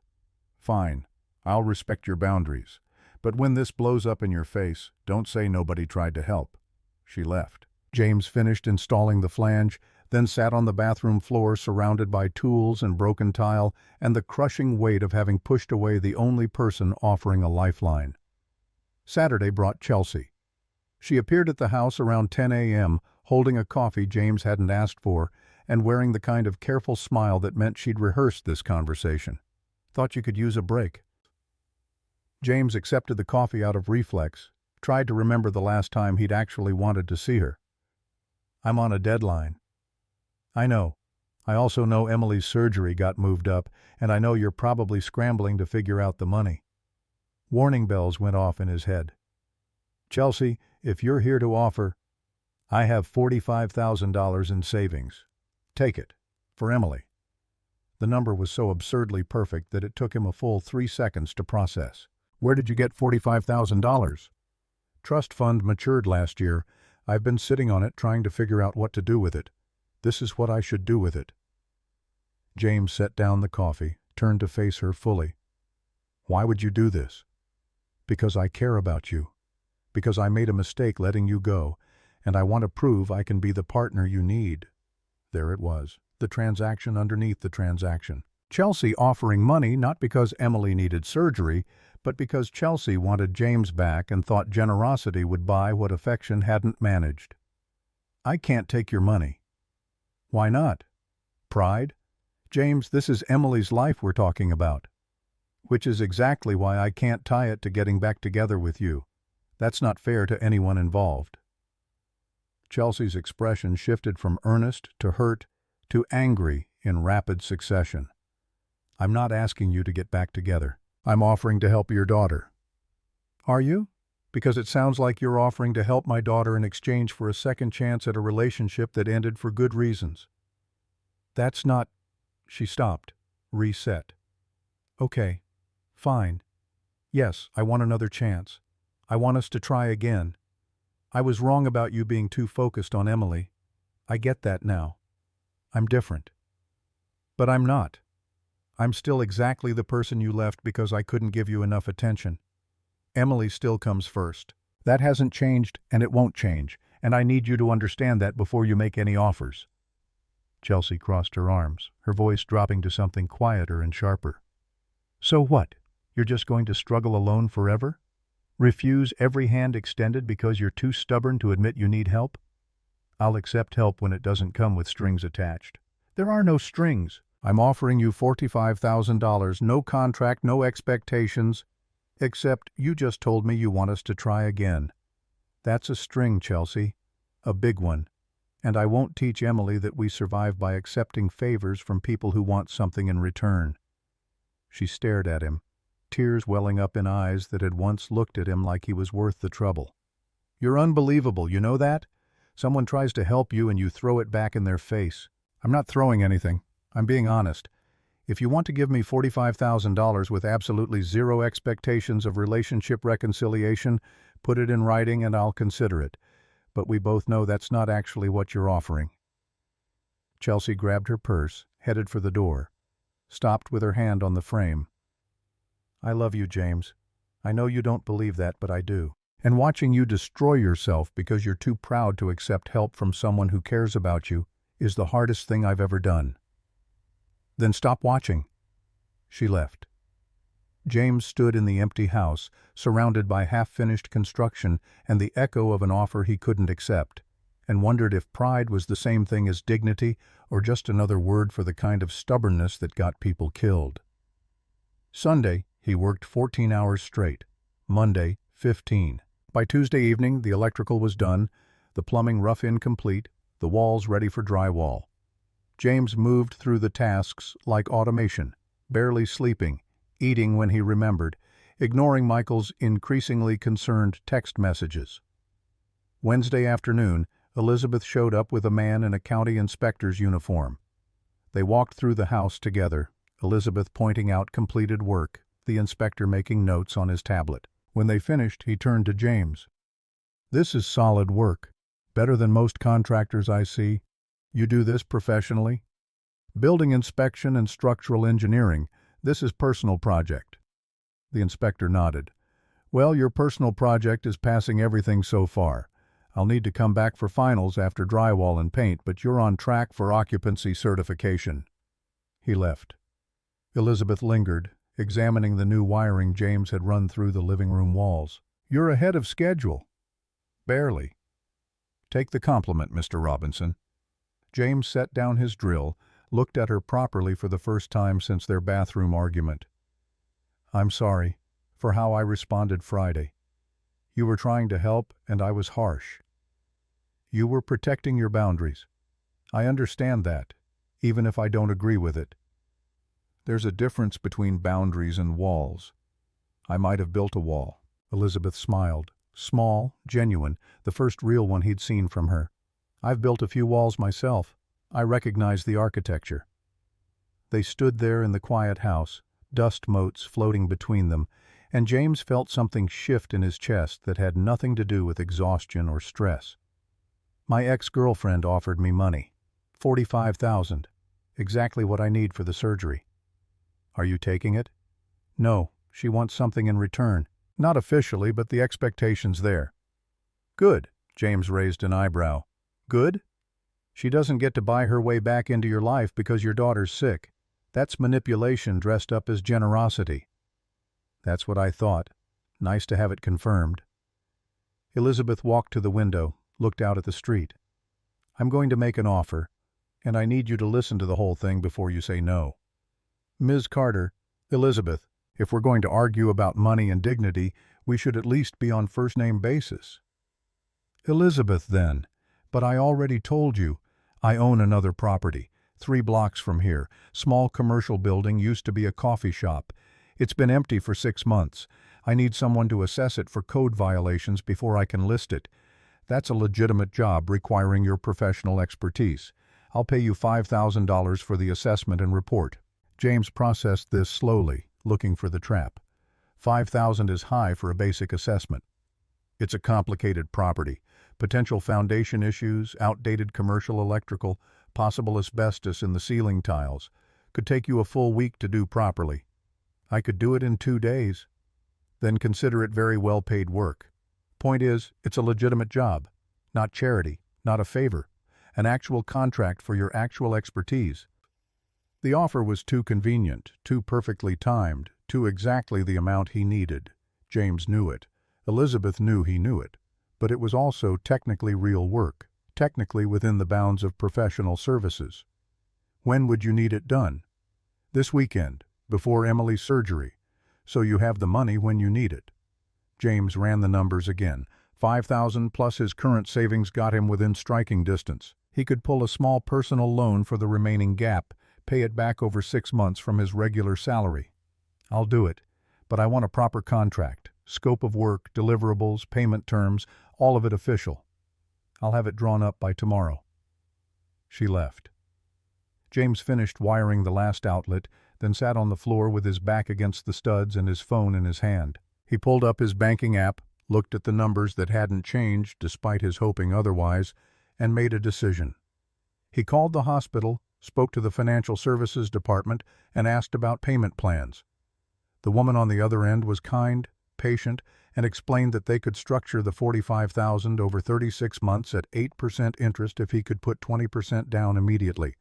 S1: "Fine. I'll respect your boundaries. But when this blows up in your face, don't say nobody tried to help." She left. James finished installing the flange, then sat on the bathroom floor surrounded by tools and broken tile and the crushing weight of having pushed away the only person offering a lifeline. Saturday brought Chelsea. She appeared at the house around 10 a.m., holding a coffee James hadn't asked for and wearing the kind of careful smile that meant she'd rehearsed this conversation. "Thought you could use a break." James accepted the coffee out of reflex, tried to remember the last time he'd actually wanted to see her. "I'm on a deadline." "I know. I also know Emily's surgery got moved up, and I know you're probably scrambling to figure out the money." Warning bells went off in his head. "Chelsea, if you're here to offer—" "I have $45,000 in savings. Take it. For Emily." The number was so absurdly perfect that it took him a full 3 seconds to process. "Where did you get $45,000? "Trust fund matured last year. I've been sitting on it trying to figure out what to do with it. This is what I should do with it." James set down the coffee, turned to face her fully. "Why would you do this?" "Because I care about you. Because I made a mistake letting you go, and I want to prove I can be the partner you need." There it was, the transaction underneath the transaction. Chelsea offering money not because Emily needed surgery, but because Chelsea wanted James back and thought generosity would buy what affection hadn't managed. "I can't take your money." "Why not?" "Pride? James, this is Emily's life we're talking about." "Which is exactly why I can't tie it to getting back together with you. That's not fair to anyone involved." Chelsea's expression shifted from earnest to hurt to angry in rapid succession. "I'm not asking you to get back together. I'm offering to help your daughter." "Are you? Because it sounds like you're offering to help my daughter in exchange for a second chance at a relationship that ended for good reasons." "That's not—" She stopped, reset. "Okay. Fine. Yes, I want another chance. I want us to try again. I was wrong about you being too focused on Emily. I get that now. I'm different. But I'm not. I'm still exactly the person you left because I couldn't give you enough attention. Emily still comes first. That hasn't changed, and it won't change, and I need you to understand that before you make any offers." Chelsea crossed her arms, her voice dropping to something quieter and sharper. "So what? You're just going to struggle alone forever? Refuse every hand extended because you're too stubborn to admit you need help?" "I'll accept help when it doesn't come with strings attached." "There are no strings. I'm offering you $45,000, no contract, no expectations, except you just told me you want us to try again. That's a string, Chelsea, a big one, and I won't teach Emily that we survive by accepting favors from people who want something in return." She stared at him, tears welling up in eyes that had once looked at him like he was worth the trouble. "You're unbelievable, you know that? Someone tries to help you and you throw it back in their face." "I'm not throwing anything. I'm being honest. If you want to give me $45,000 with absolutely zero expectations of relationship reconciliation, put it in writing and I'll consider it. But we both know that's not actually what you're offering." Chelsea grabbed her purse, headed for the door, stopped with her hand on the frame. "I love you, James. I know you don't believe that, but I do." And watching you destroy yourself because you're too proud to accept help from someone who cares about you is the hardest thing I've ever done." "Then stop watching." She left. James stood in the empty house, surrounded by half-finished construction and the echo of an offer he couldn't accept, and wondered if pride was the same thing as dignity or just another word for the kind of stubbornness that got people killed. Sunday, he worked 14 hours straight. Monday, 15. By Tuesday evening, the electrical was done, the plumbing rough-in complete, the walls ready for drywall. James moved through the tasks like automation, barely sleeping, eating when he remembered, ignoring Michael's increasingly concerned text messages. Wednesday afternoon, Elizabeth showed up with a man in a county inspector's uniform. They walked through the house together, Elizabeth pointing out completed work, the inspector making notes on his tablet. When they finished, he turned to James. "This is solid work. Better than most contractors I see. You do this professionally?" "Building inspection and structural engineering. This is personal project." The inspector nodded. "Well, your personal project is passing everything so far. I'll need to come back for finals after drywall and paint, but you're on track for occupancy certification." He left. Elizabeth lingered, examining the new wiring James had run through the living room walls. "You're ahead of schedule." "Barely." "Take the compliment, Mr. Robinson." James set down his drill, looked at her properly for the first time since their bathroom argument. "I'm sorry for how I responded Friday. You were trying to help, and I was harsh. You were protecting your boundaries. I understand that, even if I don't agree with it. There's a difference between boundaries and walls. I might have built a wall." Elizabeth smiled. Small, genuine, the first real one he'd seen from her. "I've built a few walls myself. I recognize the architecture." They stood there in the quiet house, dust motes floating between them, and James felt something shift in his chest that had nothing to do with exhaustion or stress. "My ex-girlfriend offered me money. $45,000. Exactly what I need for the surgery." "Are you taking it?" "No, she wants something in return. Not officially, but the expectation's there." "Good." James raised an eyebrow. "Good? She doesn't get to buy her way back into your life because your daughter's sick. That's manipulation dressed up as generosity." "That's what I thought. Nice to have it confirmed." Elizabeth walked to the window, looked out at the street. "I'm going to make an offer, and I need you to listen to the whole thing before you say no." "Ms. Carter." "Elizabeth, if we're going to argue about money and dignity, we should at least be on first-name basis." "Elizabeth, then. But I already told you. I own another property, 3 blocks from here. Small commercial building, used to be a coffee shop. It's been empty for 6 months. I need someone to assess it for code violations before I can list it. That's a legitimate job requiring your professional expertise. I'll pay you $5,000 for the assessment and report." James processed this slowly, looking for the trap. $5,000 is high for a basic assessment. It's a complicated property. Potential foundation issues, outdated commercial electrical, possible asbestos in the ceiling tiles. Could take you a full week to do properly. I could do it in 2 days. Then consider it very well-paid work. Point is, it's a legitimate job. Not charity, not a favor. An actual contract for your actual expertise. The offer was too convenient, too perfectly timed, too exactly the amount he needed. James knew it. Elizabeth knew he knew it. But it was also technically real work, technically within the bounds of professional services. "When would you need it done?" "This weekend, before Emily's surgery, so you have the money when you need it." James ran the numbers again. 5,000 plus his current savings got him within striking distance. He could pull a small personal loan for the remaining gap, pay it back over 6 months from his regular salary. "I'll do it, but I want a proper contract. Scope of work, deliverables, payment terms, all of it official. I'll have it drawn up by tomorrow." She left. James finished wiring the last outlet, then sat on the floor with his back against the studs and his phone in his hand. He pulled up his banking app, looked at the numbers that hadn't changed despite his hoping otherwise, and made a decision. He called the hospital, spoke to the financial services department, and asked about payment plans. The woman on the other end was kind, patient, and explained that they could structure the $45,000 over 36 months at 8% interest if he could put 20% down immediately.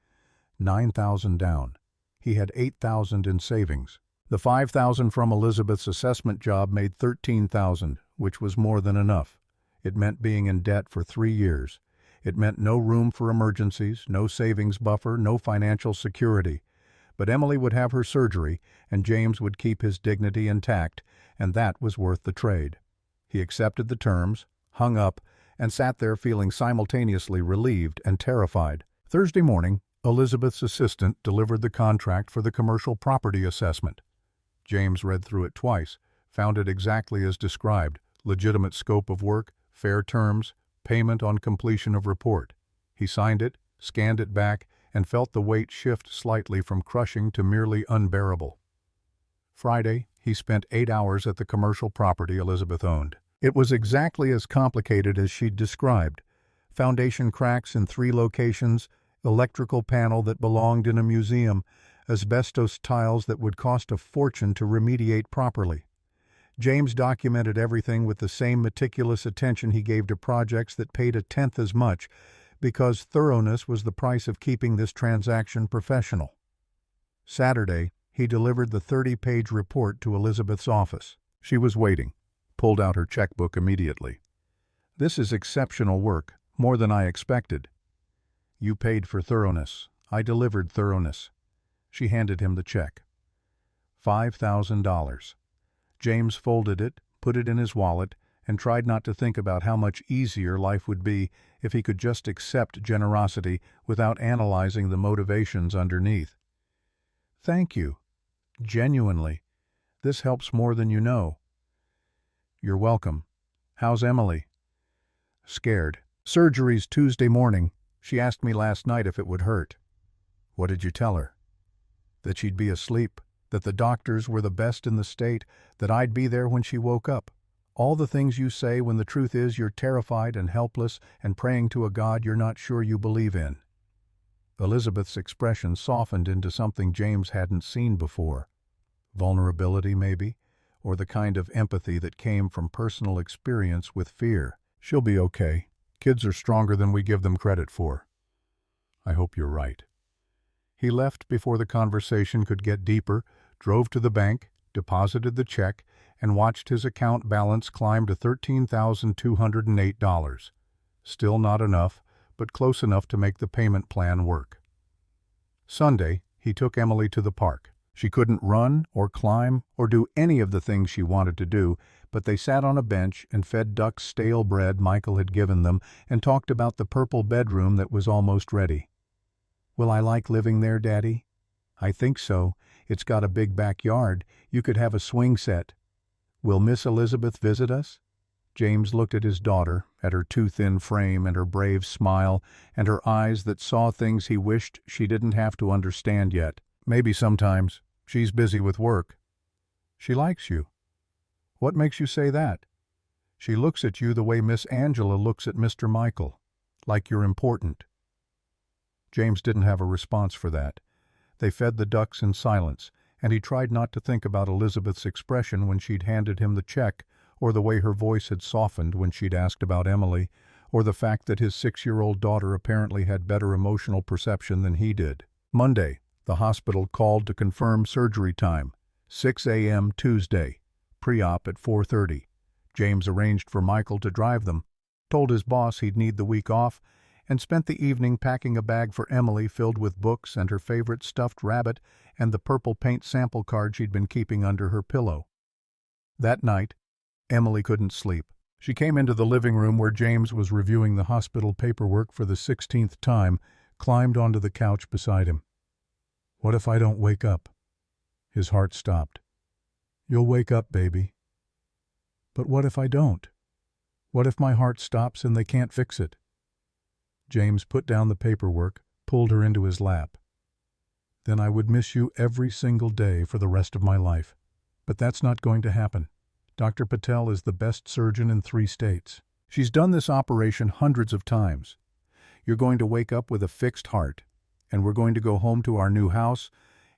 S1: $9,000 down. He had $8,000 in savings. The $5,000 from Elizabeth's assessment job made $13,000, which was more than enough. It meant being in debt for 3 years. It meant no room for emergencies, no savings buffer, no financial security. But Emily would have her surgery, and James would keep his dignity intact, and that was worth the trade. He accepted the terms, hung up, and sat there feeling simultaneously relieved and terrified. Thursday morning, Elizabeth's assistant delivered the contract for the commercial property assessment. James read through it twice, found it exactly as described: legitimate scope of work, fair terms, payment on completion of report. He signed it, scanned it back, and felt the weight shift slightly from crushing to merely unbearable. Friday, he spent 8 hours at the commercial property Elizabeth owned. It was exactly as complicated as she'd described. Foundation cracks in 3 locations, electrical panel that belonged in a museum, asbestos tiles that would cost a fortune to remediate properly. James documented everything with the same meticulous attention he gave to projects that paid a tenth as much, because thoroughness was the price of keeping this transaction professional. Saturday, he delivered the 30-page report to Elizabeth's office. She was waiting, pulled out her checkbook immediately. "This is exceptional work, more than I expected." "You paid for thoroughness. I delivered thoroughness." She handed him the check. $5,000. James folded it, put it in his wallet, and tried not to think about how much easier life would be if he could just accept generosity without analyzing the motivations underneath. "Thank you. Genuinely. This helps more than you know." "You're welcome. How's Emily?" "Scared. Surgery's Tuesday morning. She asked me last night if it would hurt." "What did you tell her?" "That she'd be asleep, that the doctors were the best in the state, that I'd be there when she woke up. All the things you say when the truth is you're terrified and helpless and praying to a God you're not sure you believe in." Elizabeth's expression softened into something James hadn't seen before. Vulnerability, maybe, or the kind of empathy that came from personal experience with fear. "She'll be okay. Kids are stronger than we give them credit for." "I hope you're right." He left before the conversation could get deeper, drove to the bank, deposited the check, and watched his account balance climb to $13,208. Still not enough, but close enough to make the payment plan work. Sunday, he took Emily to the park. She couldn't run or climb or do any of the things she wanted to do, but they sat on a bench and fed ducks stale bread Michael had given them and talked about the purple bedroom that was almost ready. "Will I like living there, Daddy?" "I think so. It's got a big backyard. You could have a swing set." "Will Miss Elizabeth visit us?" James looked at his daughter, at her too thin frame and her brave smile and her eyes that saw things he wished she didn't have to understand yet. "Maybe sometimes. She's busy with work." "She likes you." "What makes you say that?" "She looks at you the way Miss Angela looks at Mr. Michael, like you're important." James didn't have a response for that. They fed the ducks in silence, and he tried not to think about Elizabeth's expression when she'd handed him the check, or the way her voice had softened when she'd asked about Emily, or the fact that his 6-year-old daughter apparently had better emotional perception than he did. Monday, the hospital called to confirm surgery time. 6 a.m. Tuesday. Pre-op at 4:30. James arranged for Michael to drive them, told his boss he'd need the week off, and spent the evening packing a bag for Emily filled with books and her favorite stuffed rabbit and the purple paint sample card she'd been keeping under her pillow. That night, Emily couldn't sleep. She came into the living room where James was reviewing the hospital paperwork for the 16th time, climbed onto the couch beside him. "What if I don't wake up?" His heart stopped. "You'll wake up, baby." "But what if I don't? What if my heart stops and they can't fix it?" James put down the paperwork, pulled her into his lap. "Then I would miss you every single day for the rest of my life. But that's not going to happen. Dr. Patel is the best surgeon in 3 states. She's done this operation hundreds of times. You're going to wake up with a fixed heart, and we're going to go home to our new house,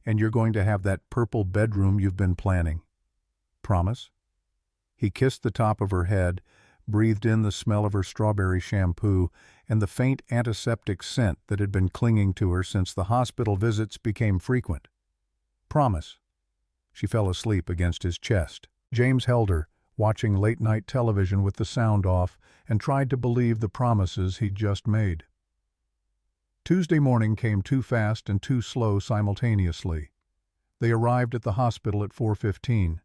S1: and you're going to have that purple bedroom you've been planning. Promise?" He kissed the top of her head, breathed in the smell of her strawberry shampoo and the faint antiseptic scent that had been clinging to her since the hospital visits became frequent. "Promise." She fell asleep against his chest. James held her, watching late-night television with the sound off, and tried to believe the promises he'd just made. Tuesday morning came too fast and too slow simultaneously. They arrived at the hospital at 4:15.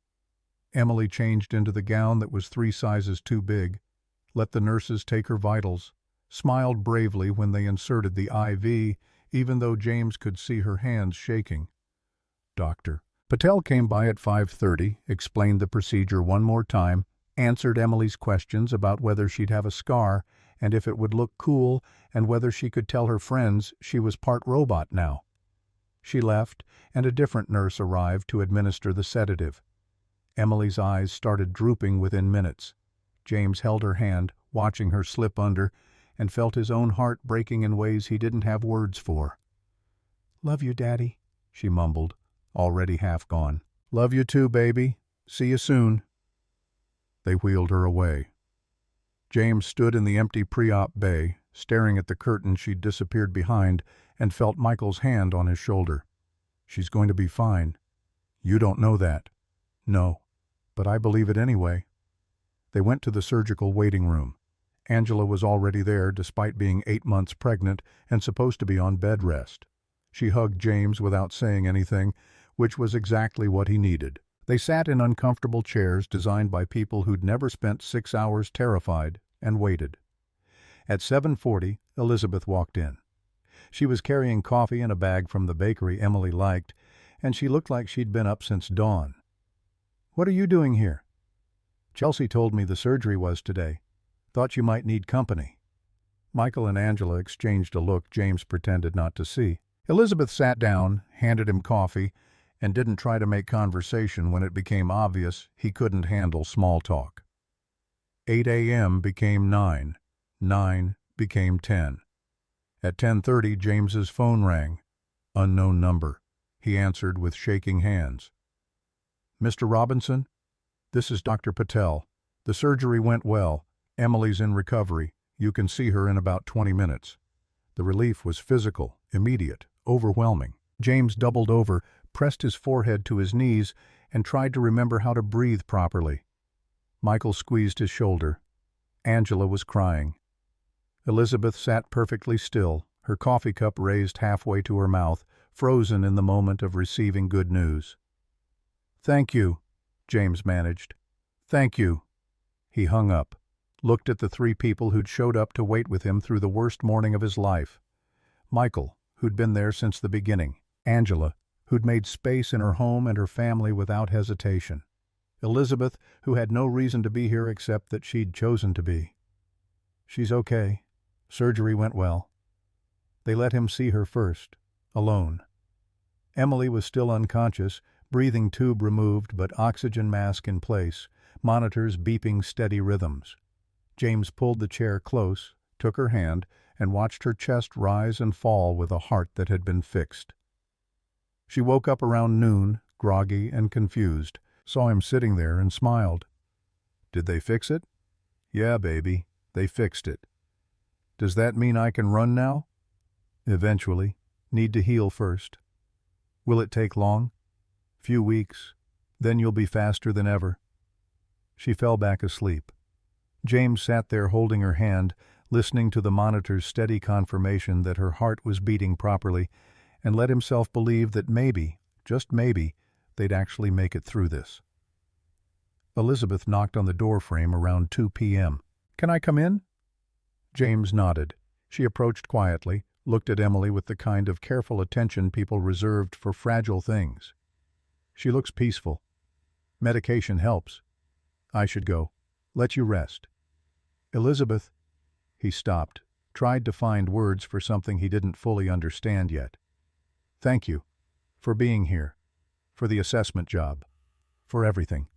S1: Emily changed into the gown that was 3 sizes too big, let the nurses take her vitals, smiled bravely when they inserted the IV, even though James could see her hands shaking. Dr. Patel came by at 5:30, explained the procedure one more time, answered Emily's questions about whether she'd have a scar and if it would look cool and whether she could tell her friends she was part robot now. She left, and a different nurse arrived to administer the sedative. Emily's eyes started drooping within minutes. James held her hand, watching her slip under, and felt his own heart breaking in ways he didn't have words for. "Love you, Daddy," she mumbled, already half gone. "Love you too, baby. See you soon." They wheeled her away. James stood in the empty pre-op bay, staring at the curtain she'd disappeared behind, and felt Michael's hand on his shoulder. "She's going to be fine." "You don't know that." "No, but I believe it anyway." They went to the surgical waiting room. Angela was already there despite being 8 months pregnant and supposed to be on bed rest. She hugged James without saying anything, which was exactly what he needed. They sat in uncomfortable chairs designed by people who'd never spent 6 hours terrified, and waited. At 7:40, Elizabeth walked in. She was carrying coffee and a bag from the bakery Emily liked, and she looked like she'd been up since dawn. "What are you doing here?" "Chelsea told me the surgery was today. Thought you might need company." Michael and Angela exchanged a look James pretended not to see. Elizabeth sat down, handed him coffee, and didn't try to make conversation when it became obvious he couldn't handle small talk. 8 a.m. became 9. 9 became 10. At 10:30, James's phone rang. Unknown number. He answered with shaking hands. "Mr. Robinson? This is Dr. Patel. The surgery went well. Emily's in recovery. You can see her in about 20 minutes. The relief was physical, immediate, overwhelming. James doubled over, pressed his forehead to his knees, and tried to remember how to breathe properly. Michael squeezed his shoulder. Angela was crying. Elizabeth sat perfectly still, her coffee cup raised halfway to her mouth, frozen in the moment of receiving good news. "Thank you," James managed. "Thank you." He hung up, looked at the 3 people who'd showed up to wait with him through the worst morning of his life. Michael, who'd been there since the beginning. Angela, who'd made space in her home and her family without hesitation. Elizabeth, who had no reason to be here except that she'd chosen to be. "She's okay. Surgery went well." They let him see her first, alone. Emily was still unconscious, breathing tube removed but oxygen mask in place, monitors beeping steady rhythms. James pulled the chair close, took her hand, and watched her chest rise and fall with a heart that had been fixed. She woke up around noon, groggy and confused, saw him sitting there and smiled. "Did they fix it?" "Yeah, baby, they fixed it." "Does that mean I can run now?" "Eventually. Need to heal first." "Will it take long?" "Few weeks. Then you'll be faster than ever." She fell back asleep. James sat there holding her hand, listening to the monitor's steady confirmation that her heart was beating properly, and let himself believe that maybe, just maybe, they'd actually make it through this. Elizabeth knocked on the doorframe around 2 p.m. "Can I come in?" James nodded. She approached quietly, looked at Emily with the kind of careful attention people reserved for fragile things. "She looks peaceful. Medication helps. I should go. Let you rest." "Elizabeth." He stopped, tried to find words for something he didn't fully understand yet. "Thank you. For being here. For the assessment job. For everything."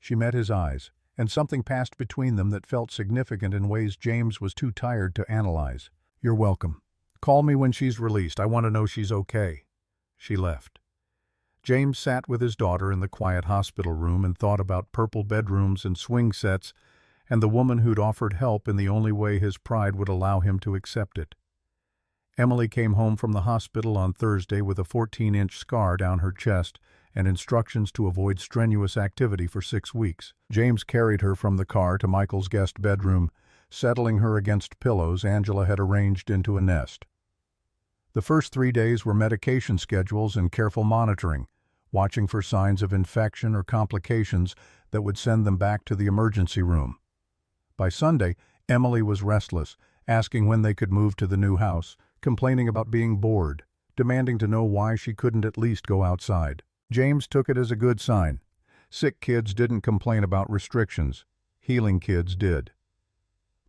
S1: She met his eyes, and something passed between them that felt significant in ways James was too tired to analyze. "You're welcome. Call me when she's released. I want to know she's okay." She left. James sat with his daughter in the quiet hospital room and thought about purple bedrooms and swing sets and the woman who'd offered help in the only way his pride would allow him to accept it. Emily came home from the hospital on Thursday with a 14-inch scar down her chest and instructions to avoid strenuous activity for 6 weeks. James carried her from the car to Michael's guest bedroom, settling her against pillows Angela had arranged into a nest. The first 3 days were medication schedules and careful monitoring, watching for signs of infection or complications that would send them back to the emergency room. By Sunday, Emily was restless, asking when they could move to the new house, complaining about being bored, demanding to know why she couldn't at least go outside. James took it as a good sign. Sick kids didn't complain about restrictions. Healing kids did.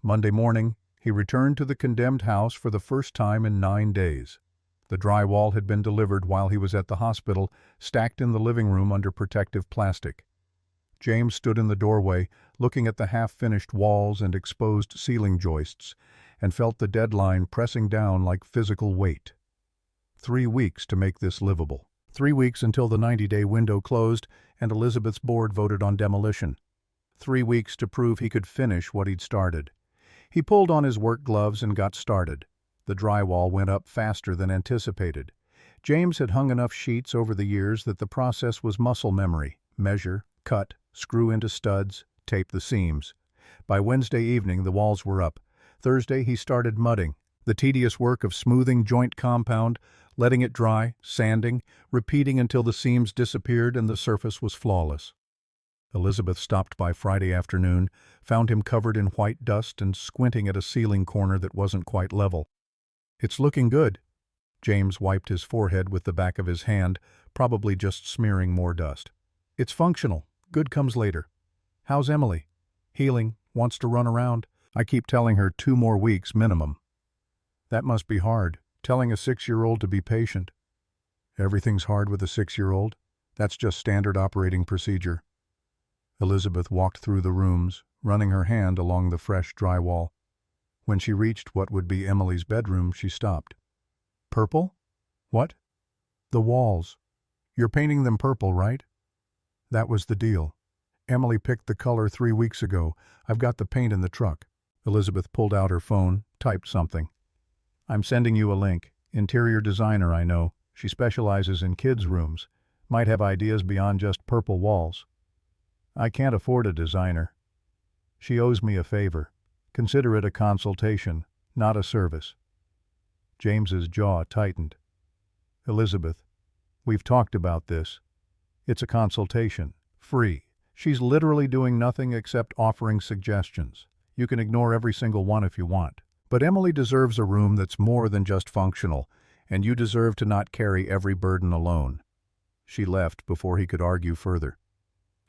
S1: Monday morning, he returned to the condemned house for the first time in 9 days. The drywall had been delivered while he was at the hospital, stacked in the living room under protective plastic. James stood in the doorway, looking at the half-finished walls and exposed ceiling joists, and felt the deadline pressing down like physical weight. 3 weeks to make this livable. 3 weeks until the 90-day window closed and Elizabeth's board voted on demolition. 3 weeks to prove he could finish what he'd started. He pulled on his work gloves and got started. The drywall went up faster than anticipated. James had hung enough sheets over the years that the process was muscle memory. Measure, cut, screw into studs, tape the seams. By Wednesday evening, the walls were up. Thursday, he started mudding, the tedious work of smoothing joint compound, letting it dry, sanding, repeating until the seams disappeared and the surface was flawless. Elizabeth stopped by Friday afternoon, found him covered in white dust and squinting at a ceiling corner that wasn't quite level. "It's looking good." James wiped his forehead with the back of his hand, probably just smearing more dust. "It's functional. Good comes later. How's Emily?" "Healing. Wants to run around. I keep telling her 2 more weeks minimum." "That must be hard, telling a 6-year-old to be patient." "Everything's hard with a 6-year-old. That's just standard operating procedure." Elizabeth walked through the rooms, running her hand along the fresh drywall. When she reached what would be Emily's bedroom, she stopped. "Purple? What?" "The walls. You're painting them purple, right?" "That was the deal. Emily picked the color 3 weeks ago. I've got the paint in the truck." Elizabeth pulled out her phone, typed something. "I'm sending you a link. Interior designer, I know. She specializes in kids' rooms. Might have ideas beyond just purple walls." "I can't afford a designer." "She owes me a favor. Consider it a consultation, not a service." James's jaw tightened. "Elizabeth, we've talked about this. It's a consultation. Free. She's literally doing nothing except offering suggestions. You can ignore every single one if you want. But Emily deserves a room that's more than just functional, and you deserve to not carry every burden alone." She left before he could argue further.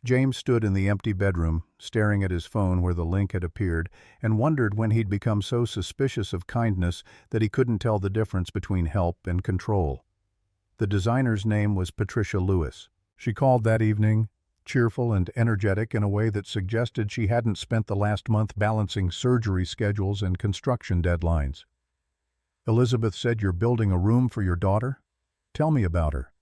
S1: James stood in the empty bedroom, staring at his phone where the link had appeared, and wondered when he'd become so suspicious of kindness that he couldn't tell the difference between help and control. The designer's name was Patricia Lewis. She called that evening, cheerful and energetic in a way that suggested she hadn't spent the last month balancing surgery schedules and construction deadlines. "Elizabeth said you're building a room for your daughter? Tell me about her."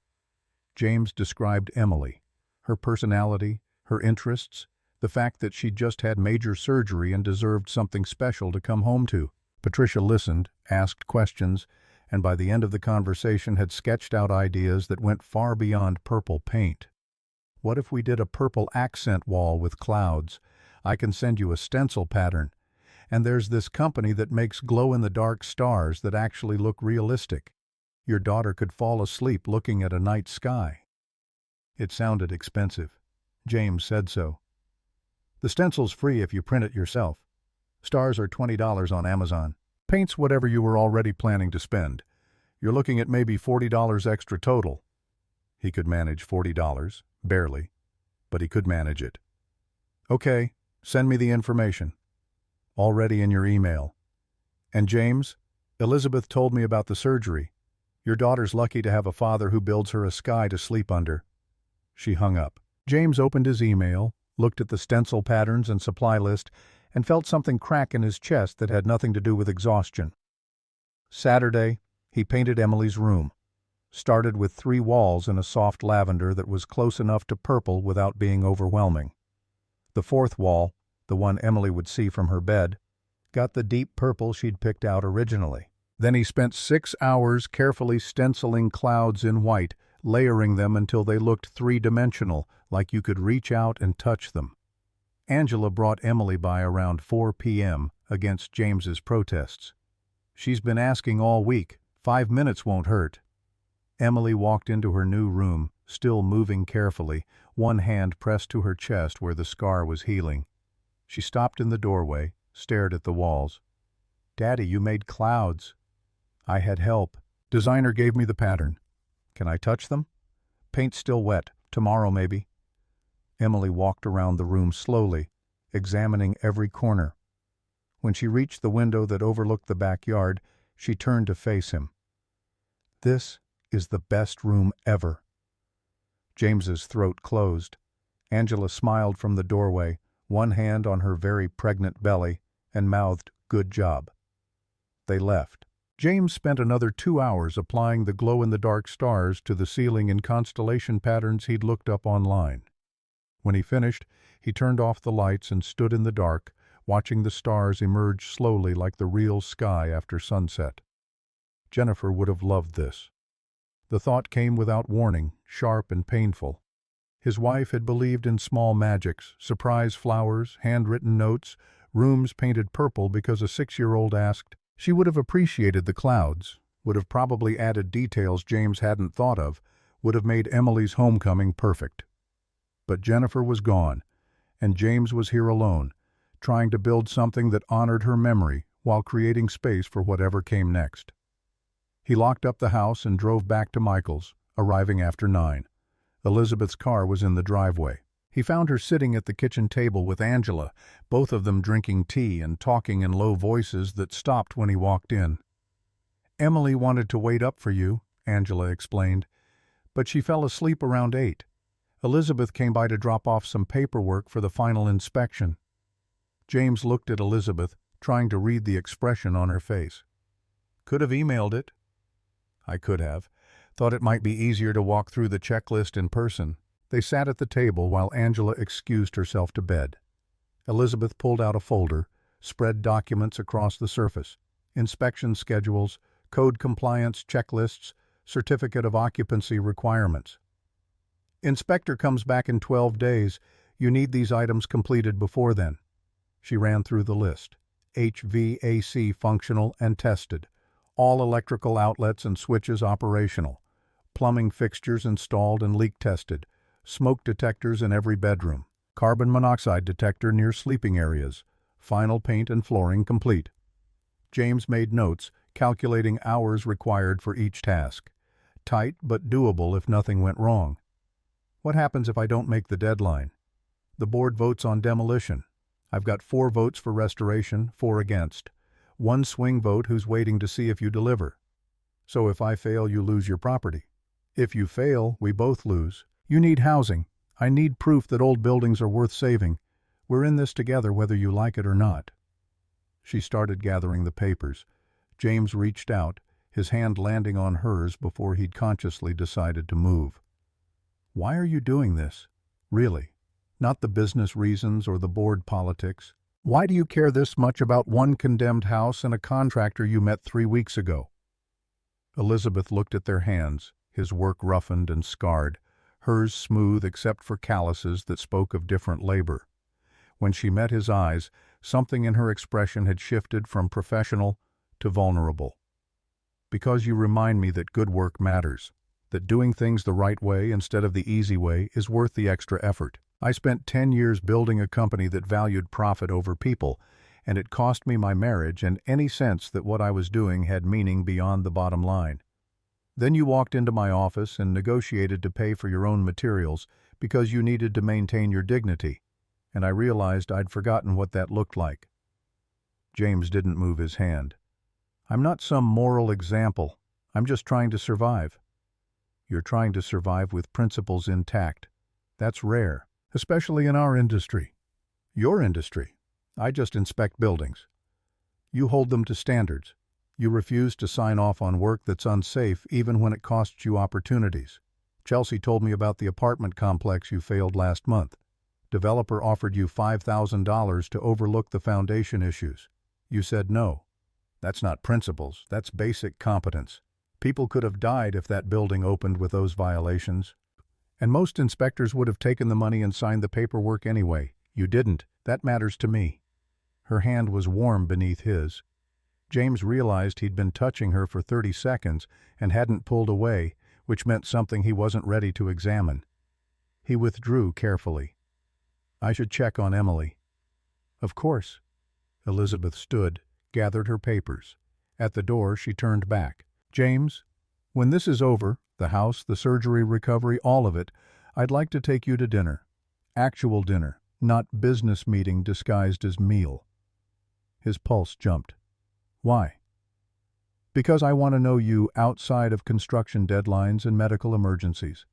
S1: James described Emily, her personality, her interests, the fact that she'd just had major surgery and deserved something special to come home to. Patricia listened, asked questions, and by the end of the conversation had sketched out ideas that went far beyond purple paint. "What if we did a purple accent wall with clouds? I can send you a stencil pattern. And there's this company that makes glow-in-the-dark stars that actually look realistic. Your daughter could fall asleep looking at a night sky." It sounded expensive. James said so. "The stencil's free if you print it yourself. Stars are $20 on Amazon. Paint's whatever you were already planning to spend. You're looking at maybe $40 extra total." He could manage $40, barely, but he could manage it. "Okay, send me the information." "Already in your email." "And James, Elizabeth told me about the surgery. Your daughter's lucky to have a father who builds her a sky to sleep under." She hung up. James opened his email, looked at the stencil patterns and supply list, and felt something crack in his chest that had nothing to do with exhaustion. Saturday, he painted Emily's room. Started with 3 walls and a soft lavender that was close enough to purple without being overwhelming. The 4th wall, the one Emily would see from her bed, got the deep purple she'd picked out originally. Then he spent 6 hours carefully stenciling clouds in white, layering them until they looked three-dimensional, like you could reach out and touch them. Angela brought Emily by around 4 p.m. against James's protests. "She's been asking all week. 5 minutes won't hurt." Emily walked into her new room, still moving carefully, one hand pressed to her chest where the scar was healing. She stopped in the doorway, stared at the walls. "Daddy, you made clouds." "I had help. Designer gave me the pattern." "Can I touch them?" "Paint's still wet. Tomorrow, maybe." Emily walked around the room slowly, examining every corner. When she reached the window that overlooked the backyard, she turned to face him. "This is the best room ever." James's throat closed. Angela smiled from the doorway, one hand on her very pregnant belly, and mouthed, "Good job." They left. James spent another 2 hours applying the glow-in-the-dark stars to the ceiling in constellation patterns he'd looked up online. When he finished, he turned off the lights and stood in the dark, watching the stars emerge slowly like the real sky after sunset. Jennifer would have loved this. The thought came without warning, sharp and painful. His wife had believed in small magics, surprise flowers, handwritten notes, rooms painted purple because a 6-year-old asked. She would have appreciated the clouds, would have probably added details James hadn't thought of, would have made Emily's homecoming perfect. But Jennifer was gone, and James was here alone, trying to build something that honored her memory while creating space for whatever came next. He locked up the house and drove back to Michael's, arriving after 9. Elizabeth's car was in the driveway. He found her sitting at the kitchen table with Angela, both of them drinking tea and talking in low voices that stopped when he walked in. "Emily wanted to wait up for you," Angela explained, "but she fell asleep around 8. Elizabeth came by to drop off some paperwork for the final inspection." James looked at Elizabeth, trying to read the expression on her face. "Could have emailed it." "I could have. Thought it might be easier to walk through the checklist in person." They sat at the table while Angela excused herself to bed. Elizabeth pulled out a folder, spread documents across the surface, inspection schedules, code compliance checklists, certificate of occupancy requirements. "Inspector comes back in 12 days. You need these items completed before then." She ran through the list. HVAC functional and tested. All electrical outlets and switches operational. Plumbing fixtures installed and leak tested. Smoke detectors in every bedroom. Carbon monoxide detector near sleeping areas. Final paint and flooring complete. James made notes, calculating hours required for each task. Tight but doable if nothing went wrong. "What happens if I don't make the deadline?" "The board votes on demolition. I've got 4 votes for restoration, 4 against. 1 swing vote who's waiting to see if you deliver. So if I fail, you lose your property. If you fail, we both lose. You need housing. I need proof that old buildings are worth saving. We're in this together whether you like it or not." She started gathering the papers. James reached out, his hand landing on hers before he'd consciously decided to move. "Why are you doing this? Really? Not the business reasons or the board politics. Why do you care this much about one condemned house and a contractor you met 3 weeks ago?" Elizabeth looked at their hands, his work roughened and scarred, hers smooth except for calluses that spoke of different labor. When she met his eyes, something in her expression had shifted from professional to vulnerable. "Because you remind me that good work matters, that doing things the right way instead of the easy way is worth the extra effort. I spent 10 years building a company that valued profit over people, and it cost me my marriage and any sense that what I was doing had meaning beyond the bottom line. Then you walked into my office and negotiated to pay for your own materials because you needed to maintain your dignity, and I realized I'd forgotten what that looked like." James didn't move his hand. "I'm not some moral example. I'm just trying to survive." "You're trying to survive with principles intact. That's rare, especially in our industry." "Your industry? I just inspect buildings." "You hold them to standards. You refuse to sign off on work that's unsafe even when it costs you opportunities. Chelsea told me about the apartment complex you failed last month. Developer offered you $5,000 to overlook the foundation issues. You said no. That's not principles, that's basic competence. People could have died if that building opened with those violations. And most inspectors would have taken the money and signed the paperwork anyway. You didn't. That matters to me. Her hand was warm beneath his. James realized he'd been touching her for 30 seconds and hadn't pulled away, which meant something he wasn't ready to examine. He withdrew carefully. I should check on Emily. Of course. Elizabeth stood, gathered her papers. At the door, she turned back. James, when this is over, the house, the surgery recovery, all of it, I'd like to take you to dinner. Actual dinner, not business meeting disguised as meal. His pulse jumped. Why? Because I want to know you outside of construction deadlines and medical emergencies.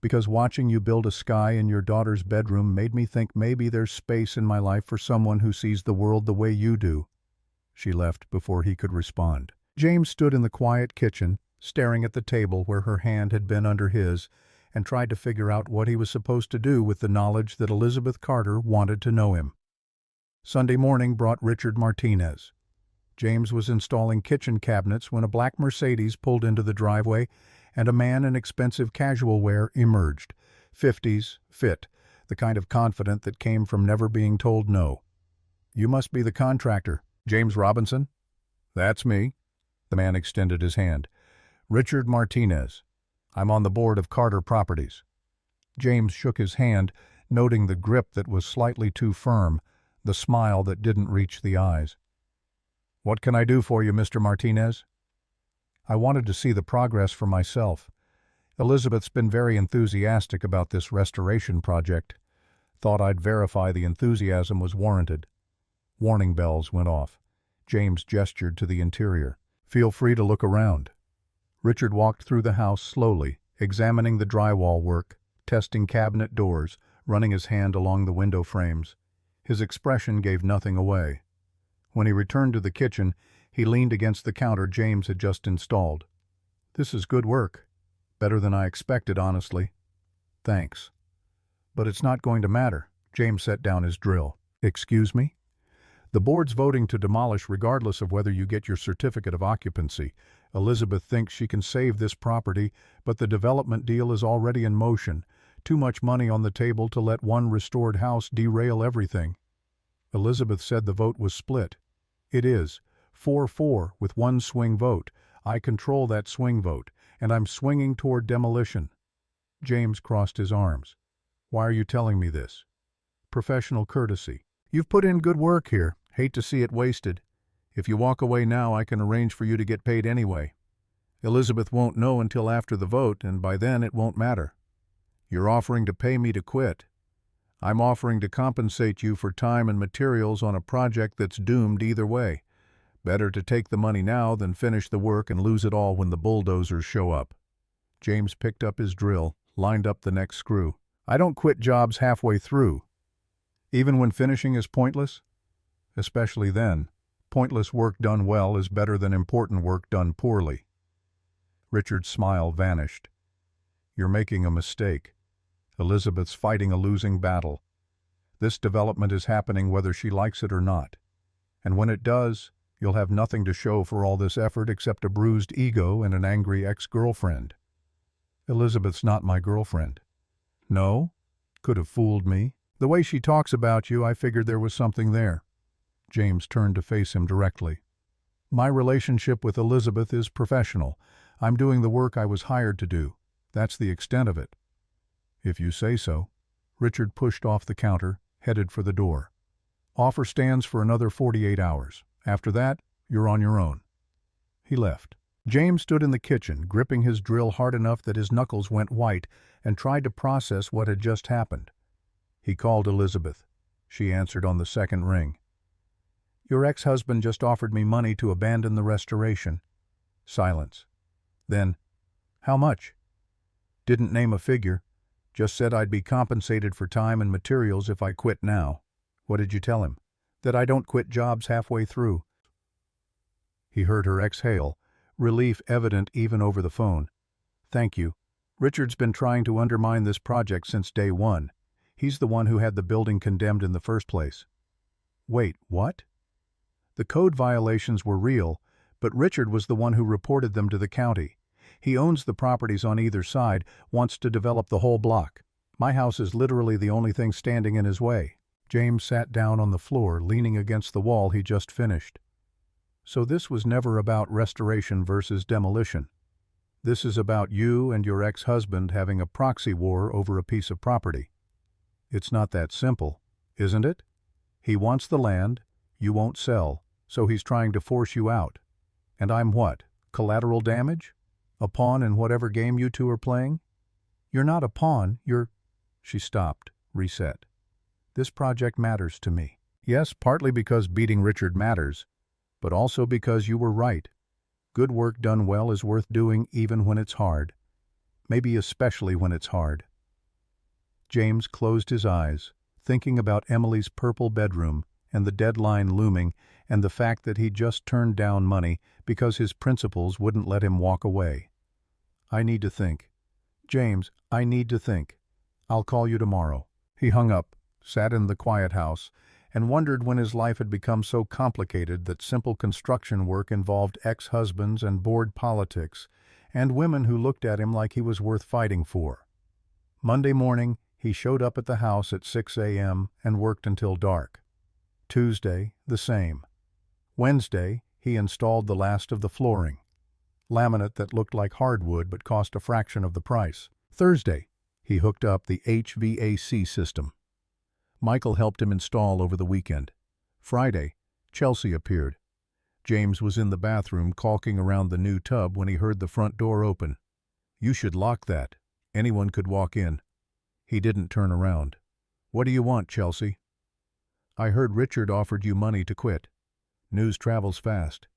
S1: Because watching you build a sky in your daughter's bedroom made me think maybe there's space in my life for someone who sees the world the way you do. She left before he could respond. James stood in the quiet kitchen, staring at the table where her hand had been under his, and tried to figure out what he was supposed to do with the knowledge that Elizabeth Carter wanted to know him. Sunday morning brought Richard Martinez. James was installing kitchen cabinets when a black Mercedes pulled into the driveway and a man in expensive casual wear emerged. 50s, fit, the kind of confident that came from never being told no. You must be the contractor. James Robinson? That's me. The man extended his hand. Richard Martinez. I'm on the board of Carter Properties. James shook his hand, noting the grip that was slightly too firm, the smile that didn't reach the eyes. What can I do for you, Mr. Martinez? I wanted to see the progress for myself. Elizabeth's been very enthusiastic about this restoration project. Thought I'd verify the enthusiasm was warranted. Warning bells went off. James gestured to the interior. Feel free to look around. Richard walked through the house slowly, examining the drywall work, testing cabinet doors, running his hand along the window frames. His expression gave nothing away. When he returned to the kitchen, he leaned against the counter James had just installed. This is good work. Better than I expected, honestly. Thanks. But it's not going to matter. James set down his drill. Excuse me? The board's voting to demolish regardless of whether you get your certificate of occupancy. Elizabeth thinks she can save this property, but the development deal is already in motion. Too much money on the table to let one restored house derail everything. Elizabeth said the vote was split. It is. 4-4 with one swing vote. I control that swing vote, and I'm swinging toward demolition. James crossed his arms. Why are you telling me this? Professional courtesy. You've put in good work here. Hate to see it wasted. If you walk away now, I can arrange for you to get paid anyway. Elizabeth won't know until after the vote, and by then it won't matter. You're offering to pay me to quit. I'm offering to compensate you for time and materials on a project that's doomed either way. Better to take the money now than finish the work and lose it all when the bulldozers show up. James picked up his drill, lined up the next screw. I don't quit jobs halfway through. Even when finishing is pointless? Especially then. Pointless work done well is better than important work done poorly. Richard's smile vanished. You're making a mistake. Elizabeth's fighting a losing battle. This development is happening whether she likes it or not. And when it does, you'll have nothing to show for all this effort except a bruised ego and an angry ex-girlfriend. Elizabeth's not my girlfriend. No? Could have fooled me. The way she talks about you, I figured there was something there. James turned to face him directly. My relationship with Elizabeth is professional. I'm doing the work I was hired to do. That's the extent of it. If you say so. Richard pushed off the counter, headed for the door. Offer stands for another 48 hours. After that, you're on your own. He left. James stood in the kitchen, gripping his drill hard enough that his knuckles went white, and tried to process what had just happened. He called Elizabeth. She answered on the second ring. Your ex-husband just offered me money to abandon the restoration. Silence. Then, how much? Didn't name a figure. Just said I'd be compensated for time and materials if I quit now. What did you tell him? That I don't quit jobs halfway through. He heard her exhale, relief evident even over the phone. "Thank you. Richard's been trying to undermine this project since day one. He's the one who had the building condemned in the first place." "Wait, what?" The code violations were real, but Richard was the one who reported them to the county. He owns the properties on either side, wants to develop the whole block. My house is literally the only thing standing in his way. James sat down on the floor, leaning against the wall he just finished. So this was never about restoration versus demolition. This is about you and your ex-husband having a proxy war over a piece of property. It's not that simple, isn't it? He wants the land, you won't sell, so he's trying to force you out. And I'm what? Collateral damage? A pawn in whatever game you two are playing? You're not a pawn, you're... She stopped, reset. This project matters to me. Yes, partly because beating Richard matters, but also because you were right. Good work done well is worth doing even when it's hard. Maybe especially when it's hard. James closed his eyes, thinking about Emily's purple bedroom and the deadline looming and the fact that he just turned down money because his principals wouldn't let him walk away. "I need to think. James, I need to think. I'll call you tomorrow." He hung up, sat in the quiet house, and wondered when his life had become so complicated that simple construction work involved ex-husbands and board politics, and women who looked at him like he was worth fighting for. Monday morning, he showed up at the house at 6 a.m. and worked until dark. Tuesday, the same. Wednesday, he installed the last of the flooring. Laminate that looked like hardwood but cost a fraction of the price. Thursday, he hooked up the HVAC system. Michael helped him install over the weekend. Friday, Chelsea appeared. James was in the bathroom caulking around the new tub when he heard the front door open. "You should lock that. Anyone could walk in." He didn't turn around. "What do you want, Chelsea?" "I heard Richard offered you money to quit. News travels fast.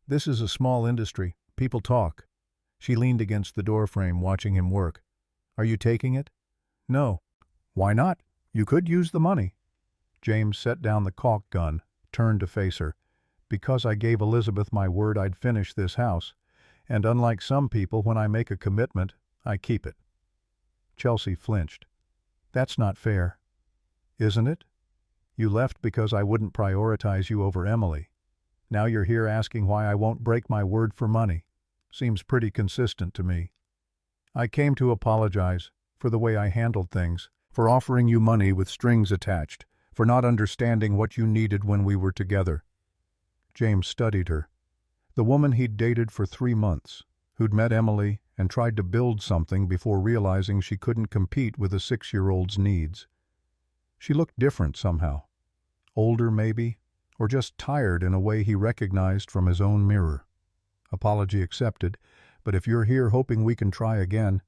S1: This is a small industry. People talk." She leaned against the doorframe, watching him work. "Are you taking it?" "No." "Why not? You could use the money." James set down the caulk gun, turned to face her. "Because I gave Elizabeth my word I'd finish this house, and unlike some people, when I make a commitment, I keep it." Chelsea flinched. "That's not fair." "Isn't it? You left because I wouldn't prioritize you over Emily. Now you're here asking why I won't break my word for money. Seems pretty consistent to me. I came to apologize for the way I handled things, for offering you money with strings attached, for not understanding what you needed when we were together." James studied her. The woman he'd dated for 3 months, who'd met Emily and tried to build something before realizing she couldn't compete with a 6-year-old's needs. She looked different somehow. Older, maybe, or just tired in a way he recognized from his own mirror. "Apology accepted, but if you're here hoping we can try again..."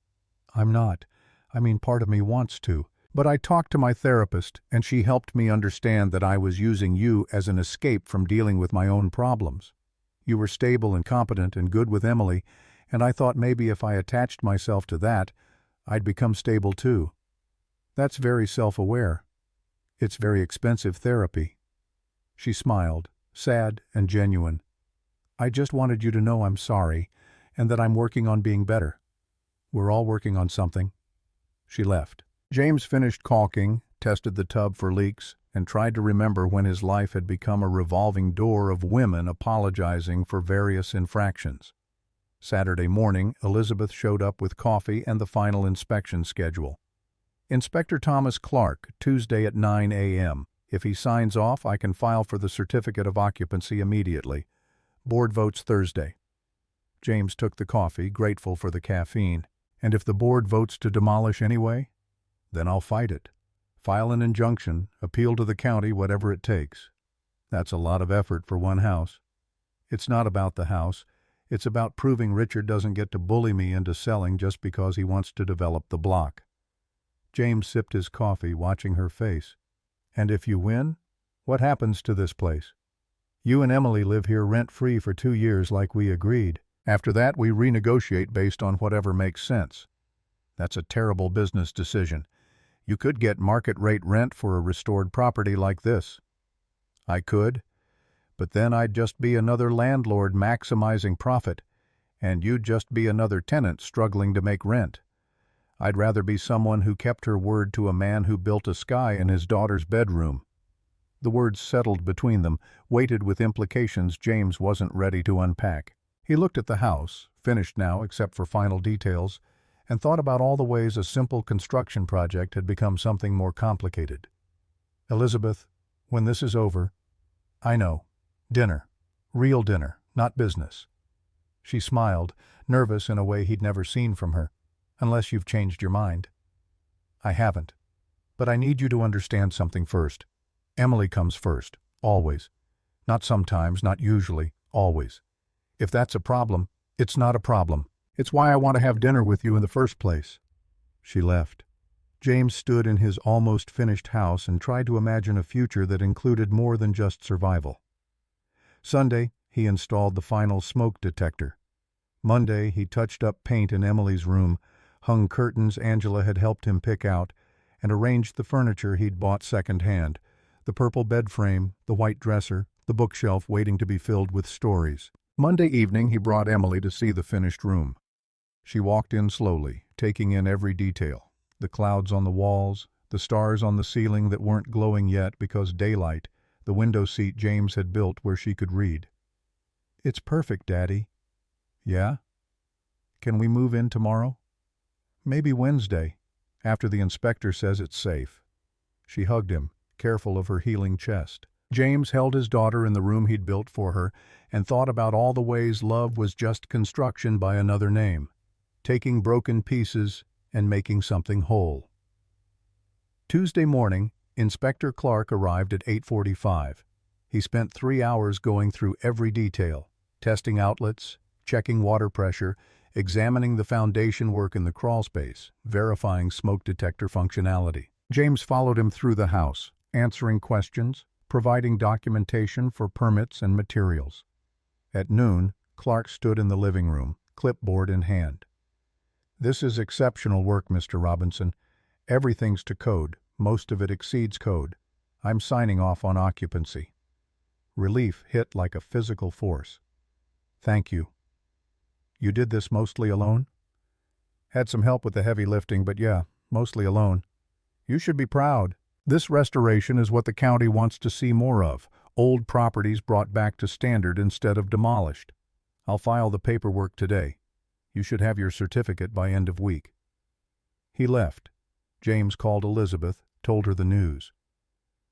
S1: "I'm not. I mean, part of me wants to. But I talked to my therapist, and she helped me understand that I was using you as an escape from dealing with my own problems. You were stable and competent and good with Emily, and I thought maybe if I attached myself to that, I'd become stable too. That's very self-aware. It's very expensive therapy." She smiled, sad and genuine. "I just wanted you to know I'm sorry, and that I'm working on being better. We're all working on something." She left. James finished caulking, tested the tub for leaks, and tried to remember when his life had become a revolving door of women apologizing for various infractions. Saturday morning, Elizabeth showed up with coffee and the final inspection schedule. "Inspector Thomas Clark, Tuesday at 9 a.m. If he signs off, I can file for the certificate of occupancy immediately. Board votes Thursday." James took the coffee, grateful for the caffeine. "And if the board votes to demolish anyway? Then I'll fight it. File an injunction, appeal to the county, whatever it takes." That's a lot of effort for one house. It's not about the house. It's about proving Richard doesn't get to bully me into selling just because he wants to develop the block. James sipped his coffee, watching her face. "And if you win, what happens to this place?" "You and Emily live here rent-free for 2 years like we agreed. After that, we renegotiate based on whatever makes sense." "That's a terrible business decision. You could get market-rate rent for a restored property like this." "I could, But then I'd just be another landlord maximizing profit, and you'd just be another tenant struggling to make rent. I'd rather be someone who kept her word to a man who built a sky in his daughter's bedroom." The words settled between them, weighted with implications James wasn't ready to unpack. He looked at the house, finished now except for final details, and thought about all the ways a simple construction project had become something more complicated. "Elizabeth, when this is over, I know. Dinner. Real dinner, not business." She smiled, nervous in a way he'd never seen from her. "Unless you've changed your mind." "I haven't. But I need you to understand something first. Emily comes first, always. Not sometimes, not usually, always. If that's a problem, it's not a problem. It's why I want to have dinner with you in the first place." She left. James stood in his almost finished house and tried to imagine a future that included more than just survival. Sunday, he installed the final smoke detector. Monday, he touched up paint in Emily's room, hung curtains Angela had helped him pick out, and arranged the furniture he'd bought second-hand: the purple bed frame, the white dresser, the bookshelf waiting to be filled with stories. Monday evening, he brought Emily to see the finished room. She walked in slowly, taking in every detail: the clouds on the walls, the stars on the ceiling that weren't glowing yet because daylight, the window seat James had built where she could read. "It's perfect, Daddy." "Yeah? Can we move in tomorrow?" "Maybe Wednesday, after the inspector says it's safe." She hugged him, careful of her healing chest. James held his daughter in the room he'd built for her and thought about all the ways love was just construction by another name, taking broken pieces and making something whole. Tuesday morning, Inspector Clark arrived at 8:45. He spent 3 hours going through every detail, testing outlets, checking water pressure, examining the foundation work in the crawlspace, verifying smoke detector functionality. James followed him through the house, answering questions, providing documentation for permits and materials. At noon, Clark stood in the living room, clipboard in hand. "This is exceptional work, Mr. Robinson. Everything's to code. Most of it exceeds code. I'm signing off on occupancy." Relief hit like a physical force. "Thank you." "You did this mostly alone?" "Had some help with the heavy lifting, but yeah, mostly alone." "You should be proud. This restoration is what the county wants to see more of: old properties brought back to standard instead of demolished. I'll file the paperwork today. You should have your certificate by end of week." He left. James called Elizabeth, told her the news.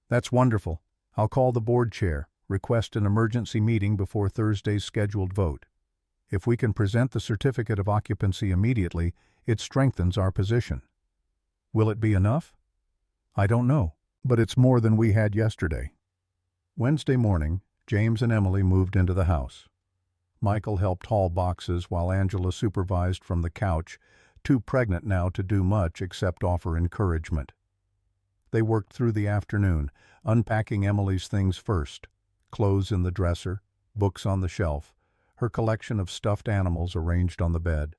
S1: "That's wonderful. I'll call the board chair, request an emergency meeting before Thursday's scheduled vote. If we can present the certificate of occupancy immediately, it strengthens our position." "Will it be enough?" "I don't know, but it's more than we had yesterday." Wednesday morning, James and Emily moved into the house. Michael helped haul boxes while Angela supervised from the couch, too pregnant now to do much except offer encouragement. They worked through the afternoon, unpacking Emily's things first: clothes in the dresser, books on the shelf, her collection of stuffed animals arranged on the bed.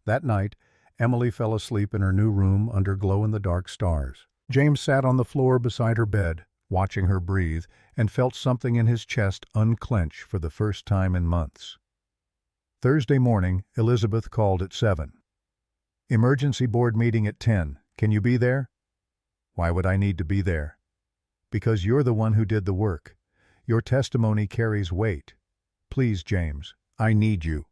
S1: That night, Emily fell asleep in her new room under glow-in-the-dark stars. James sat on the floor beside her bed, watching her breathe, and felt something in his chest unclench for the first time in months. Thursday morning, Elizabeth called at 7. "Emergency board meeting at 10. Can you be there?" "Why would I need to be there?" "Because you're the one who did the work. Your testimony carries weight. Please, James, I need you."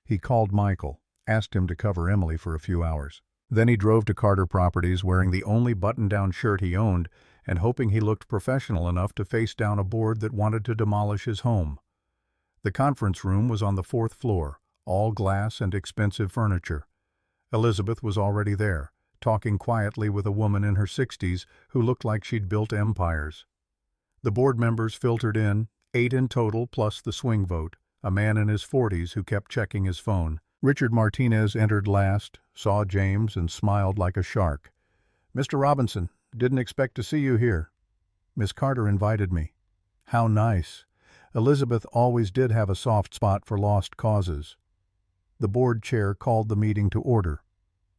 S1: He called Michael, asked him to cover Emily for a few hours. Then he drove to Carter Properties wearing the only button-down shirt he owned and hoping he looked professional enough to face down a board that wanted to demolish his home. The conference room was on the 4th floor, all glass and expensive furniture. Elizabeth was already there, talking quietly with a woman in her 60s who looked like she'd built empires. The board members filtered in, 8 in total plus the swing vote, a man in his 40s who kept checking his phone. Richard Martinez entered last, saw James, and smiled like a shark. "Mr. Robinson, didn't expect to see you here." "Miss Carter invited me." "How nice." Elizabeth always did have a soft spot for lost causes. The board chair called the meeting to order.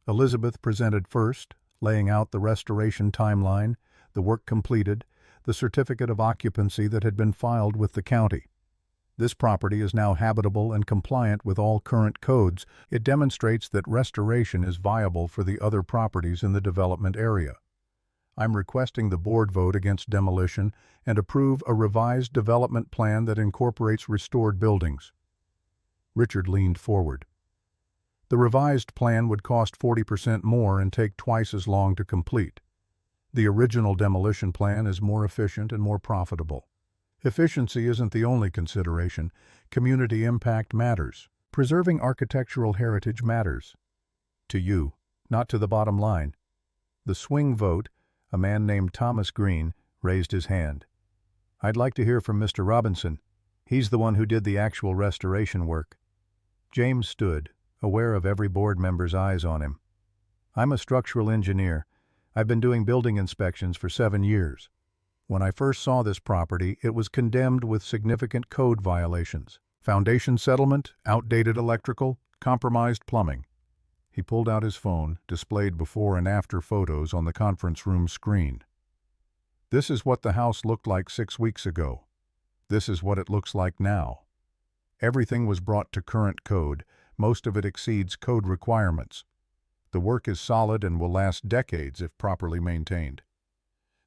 S1: Elizabeth presented first, laying out the restoration timeline, the work completed, the certificate of occupancy that had been filed with the county. This property is now habitable and compliant with all current codes. It demonstrates that restoration is viable for the other properties in the development area. I'm requesting the board vote against demolition and approve a revised development plan that incorporates restored buildings. Richard leaned forward. The revised plan would cost 40% more and take twice as long to complete. The original demolition plan is more efficient and more profitable. Efficiency isn't the only consideration. Community impact matters. Preserving architectural heritage matters. To you, not to the bottom line. The swing vote, a man named Thomas Green, raised his hand. I'd like to hear from Mr. Robinson. He's the one who did the actual restoration work. James stood, aware of every board member's eyes on him. I'm a structural engineer. I've been doing building inspections for 7 years. When I first saw this property, it was condemned with significant code violations. Foundation settlement, outdated electrical, compromised plumbing. He pulled out his phone, displayed before and after photos on the conference room screen. This is what the house looked like 6 weeks ago. This is what it looks like now. Everything was brought to current code. Most of it exceeds code requirements. The work is solid and will last decades if properly maintained.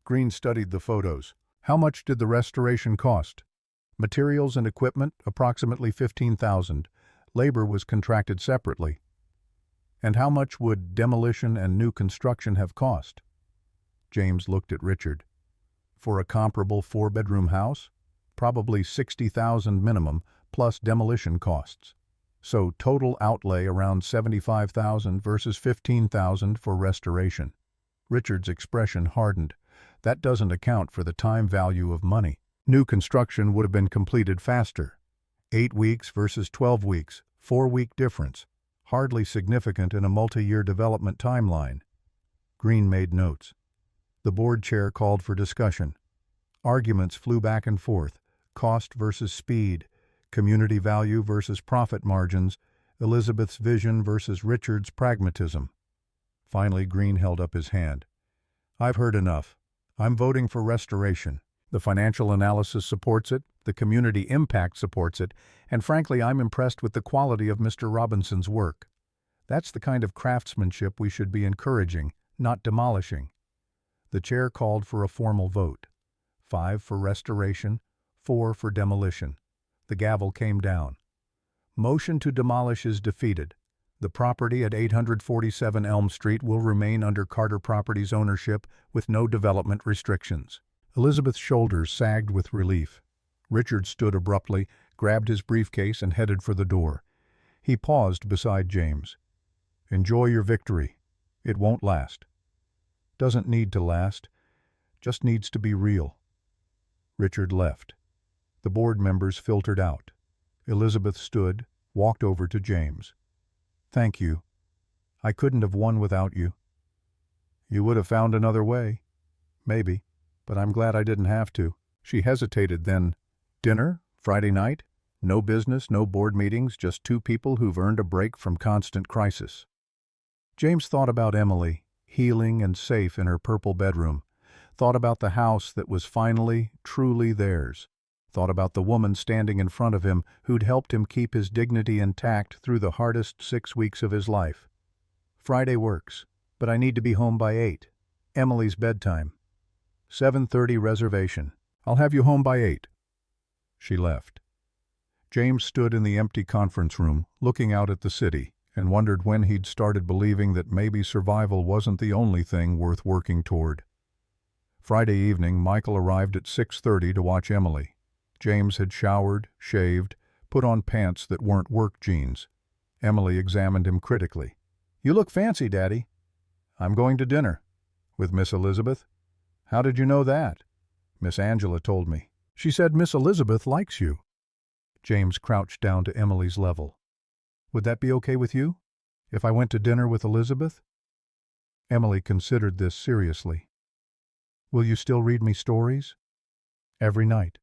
S1: Green studied the photos. How much did the restoration cost? Materials and equipment, approximately $15,000. Labor was contracted separately. And how much would demolition and new construction have cost? James looked at Richard. For a comparable 4-bedroom house? Probably $60,000 minimum, plus demolition costs. So total outlay around $75,000 versus $15,000 for restoration. Richard's expression hardened. That doesn't account for the time value of money. New construction would have been completed faster. 8 weeks versus 12 weeks, 4-week difference. Hardly significant in a multi-year development timeline. Green made notes. The board chair called for discussion. Arguments flew back and forth. Cost versus speed, community value versus profit margins, Elizabeth's vision versus Richard's pragmatism. Finally, Green held up his hand. I've heard enough. I'm voting for restoration. The financial analysis supports it, the community impact supports it, and frankly, I'm impressed with the quality of Mr. Robinson's work. That's the kind of craftsmanship we should be encouraging, not demolishing. The chair called for a formal vote. 5 for restoration, 4 for demolition. The gavel came down. Motion to demolish is defeated. The property at 847 Elm Street will remain under Carter Properties ownership with no development restrictions. Elizabeth's shoulders sagged with relief. Richard stood abruptly, grabbed his briefcase and headed for the door. He paused beside James. Enjoy your victory. It won't last. Doesn't need to last. Just needs to be real. Richard left. The board members filtered out. Elizabeth stood, walked over to James. Thank you. I couldn't have won without you. You would have found another way. Maybe, but I'm glad I didn't have to. She hesitated, then, dinner? Friday night? No business, no board meetings, just 2 people who've earned a break from constant crisis. James thought about Emily, healing and safe in her purple bedroom. Thought about the house that was finally, truly theirs. Thought about the woman standing in front of him who'd helped him keep his dignity intact through the hardest 6 weeks of his life. Friday works, but I need to be home by 8. Emily's bedtime. 7:30 reservation. I'll have you home by 8. She left. James stood in the empty conference room, looking out at the city, and wondered when he'd started believing that maybe survival wasn't the only thing worth working toward. Friday evening, Michael arrived at 6:30 to watch Emily. James had showered, shaved, put on pants that weren't work jeans. Emily examined him critically. You look fancy, Daddy. I'm going to dinner. With Miss Elizabeth? How did you know that? Miss Angela told me. She said Miss Elizabeth likes you. James crouched down to Emily's level. Would that be okay with you? If I went to dinner with Elizabeth? Emily considered this seriously. Will you still read me stories? Every night.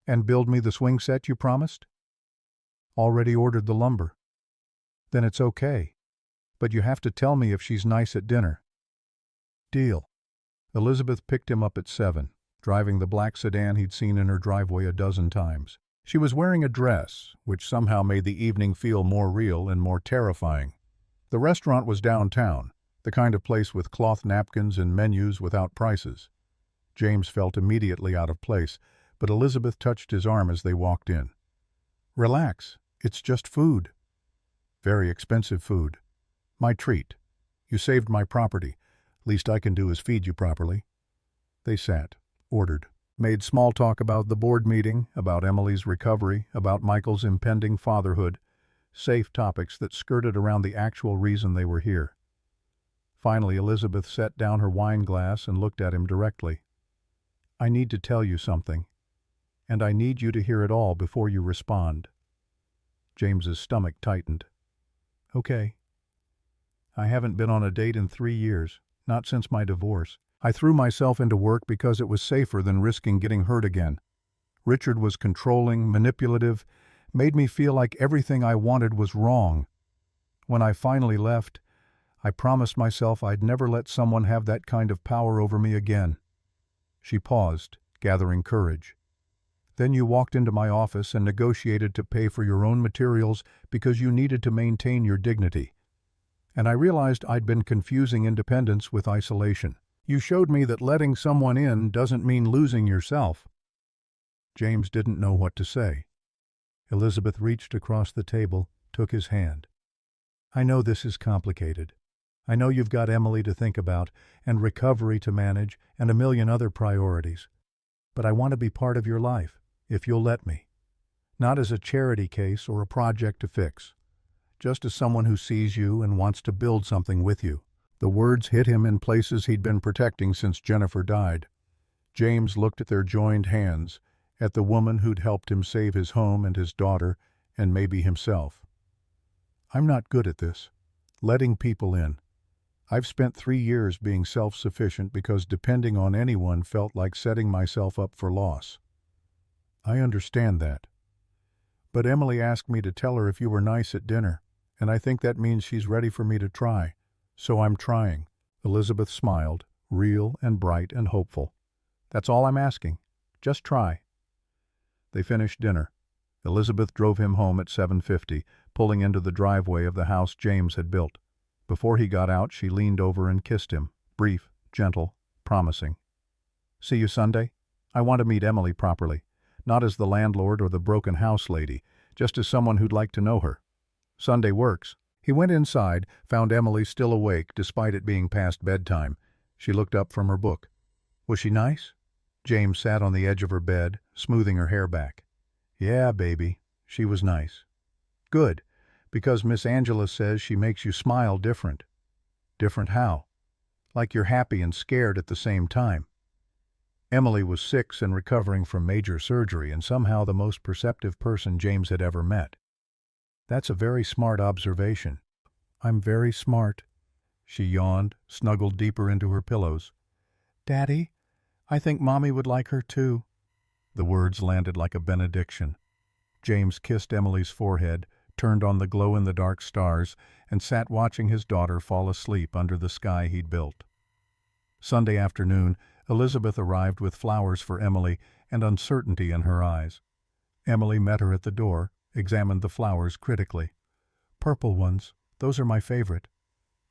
S1: And build me the swing set you promised? Already ordered the lumber. Then it's okay. But you have to tell me if she's nice at dinner. Deal. Elizabeth picked him up at 7. driving the black sedan he'd seen in her driveway a dozen times. She was wearing a dress, which somehow made the evening feel more real and more terrifying. The restaurant was downtown, the kind of place with cloth napkins and menus without prices. James felt immediately out of place, but Elizabeth touched his arm as they walked in. "Relax, it's just food." "Very expensive food. My treat. You saved my property. Least I can do is feed you properly." They sat, ordered, made small talk about the board meeting, about Emily's recovery, about Michael's impending fatherhood, safe topics that skirted around the actual reason they were here. Finally, Elizabeth set down her wine glass and looked at him directly. "I need to tell you something, and I need you to hear it all before you respond." James's stomach tightened. "Okay. I haven't been on a date in 3 years, not since my divorce. I threw myself into work because it was safer than risking getting hurt again. Richard was controlling, manipulative, made me feel like everything I wanted was wrong. When I finally left, I promised myself I'd never let someone have that kind of power over me again." She paused, gathering courage. "Then you walked into my office and negotiated to pay for your own materials because you needed to maintain your dignity. And I realized I'd been confusing independence with isolation. You showed me that letting someone in doesn't mean losing yourself." James didn't know what to say. Elizabeth reached across the table, took his hand. "I know this is complicated. I know you've got Emily to think about, and recovery to manage, and a million other priorities. But I want to be part of your life, if you'll let me. Not as a charity case or a project to fix. Just as someone who sees you and wants to build something with you." The words hit him in places he'd been protecting since Jennifer died. James looked at their joined hands, at the woman who'd helped him save his home and his daughter, and maybe himself. "I'm not good at this. Letting people in. I've spent 3 years being self-sufficient because depending on anyone felt like setting myself up for loss." "I understand that. But Emily asked me to tell her if you were nice at dinner, and I think that means she's ready for me to try. So I'm trying." Elizabeth smiled, real and bright and hopeful. "That's all I'm asking. Just try." They finished dinner. Elizabeth drove him home at 7:50, pulling into the driveway of the house James had built. Before he got out, she leaned over and kissed him, brief, gentle, promising. "See you Sunday? I want to meet Emily properly, not as the landlord or the broken house lady, just as someone who'd like to know her." "Sunday works." He went inside, found Emily still awake despite it being past bedtime. She looked up from her book. "Was she nice?" James sat on the edge of her bed, smoothing her hair back. "Yeah, baby, she was nice." "Good, because Miss Angela says she makes you smile different." "Different how?" "Like you're happy and scared at the same time." Emily was 6 and recovering from major surgery and somehow the most perceptive person James had ever met. "That's a very smart observation." "I'm very smart." She yawned, snuggled deeper into her pillows. "Daddy, I think Mommy would like her too." The words landed like a benediction. James kissed Emily's forehead, turned on the glow-in-the-dark stars, and sat watching his daughter fall asleep under the sky he'd built. Sunday afternoon, Elizabeth arrived with flowers for Emily and uncertainty in her eyes. Emily met her at the door, examined the flowers critically. "Purple ones, those are my favorite."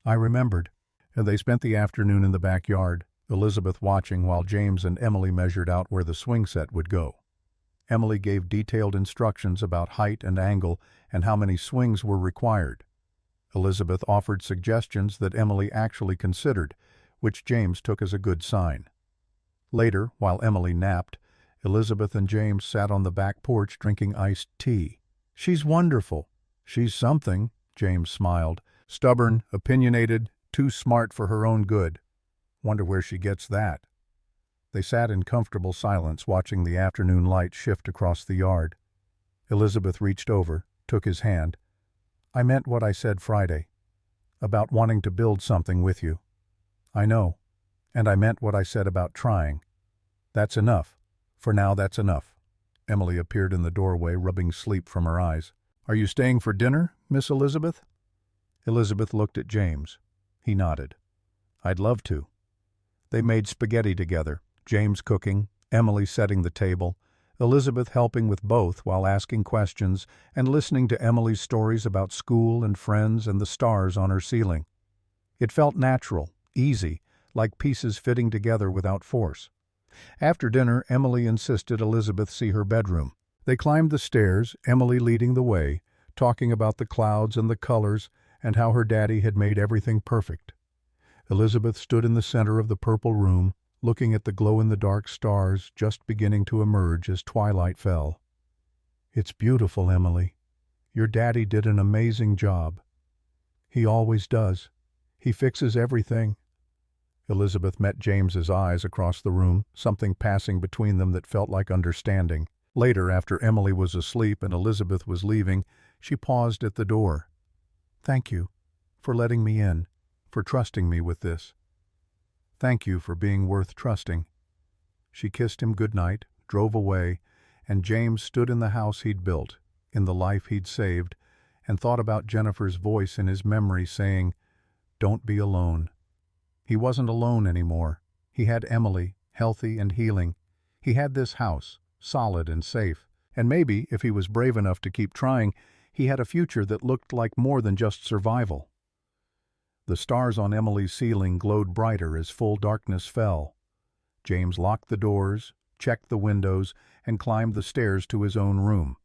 S1: "I remembered." And they spent the afternoon in the backyard, Elizabeth watching while James and Emily measured out where the swing set would go. Emily gave detailed instructions about height and angle and how many swings were required. Elizabeth offered suggestions that Emily actually considered, which James took as a good sign. Later, while Emily napped, Elizabeth and James sat on the back porch drinking iced tea. "She's wonderful." "She's something," James smiled. "Stubborn, opinionated, too smart for her own good. Wonder where she gets that." They sat in comfortable silence watching the afternoon light shift across the yard. Elizabeth reached over, took his hand. "I meant what I said Friday, about wanting to build something with you." "I know, and I meant what I said about trying. That's enough. For now, that's enough." Emily appeared in the doorway, rubbing sleep from her eyes. "Are you staying for dinner, Miss Elizabeth?" Elizabeth looked at James. He nodded. "I'd love to." They made spaghetti together, James cooking, Emily setting the table, Elizabeth helping with both while asking questions and listening to Emily's stories about school and friends and the stars on her ceiling. It felt natural, easy, like pieces fitting together without force. After dinner, Emily insisted Elizabeth see her bedroom. They climbed the stairs, Emily leading the way, talking about the clouds and the colors and how her daddy had made everything perfect. Elizabeth stood in the center of the purple room, looking at the glow-in-the-dark stars just beginning to emerge as twilight fell. "It's beautiful, Emily. Your daddy did an amazing job. He always does. He fixes everything." Elizabeth met James's eyes across the room, something passing between them that felt like understanding. Later, after Emily was asleep and Elizabeth was leaving, she paused at the door. "Thank you for letting me in, for trusting me with this. Thank you for being worth trusting." She kissed him goodnight, drove away, and James stood in the house he'd built, in the life he'd saved, and thought about Jennifer's voice in his memory saying, "Don't be alone." He wasn't alone anymore. He had Emily, healthy and healing. He had this house, solid and safe. And maybe, if he was brave enough to keep trying, he had a future that looked like more than just survival. The stars on Emily's ceiling glowed brighter as full darkness fell. James locked the doors, checked the windows, and climbed the stairs to his own room.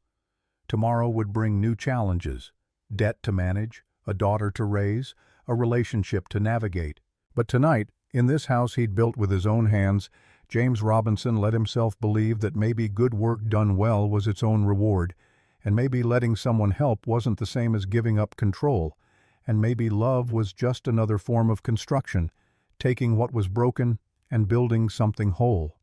S1: Tomorrow would bring new challenges: debt to manage, a daughter to raise, a relationship to navigate. But tonight, in this house he'd built with his own hands, James Robinson let himself believe that maybe good work done well was its own reward, and maybe letting someone help wasn't the same as giving up control, and maybe love was just another form of construction, taking what was broken and building something whole.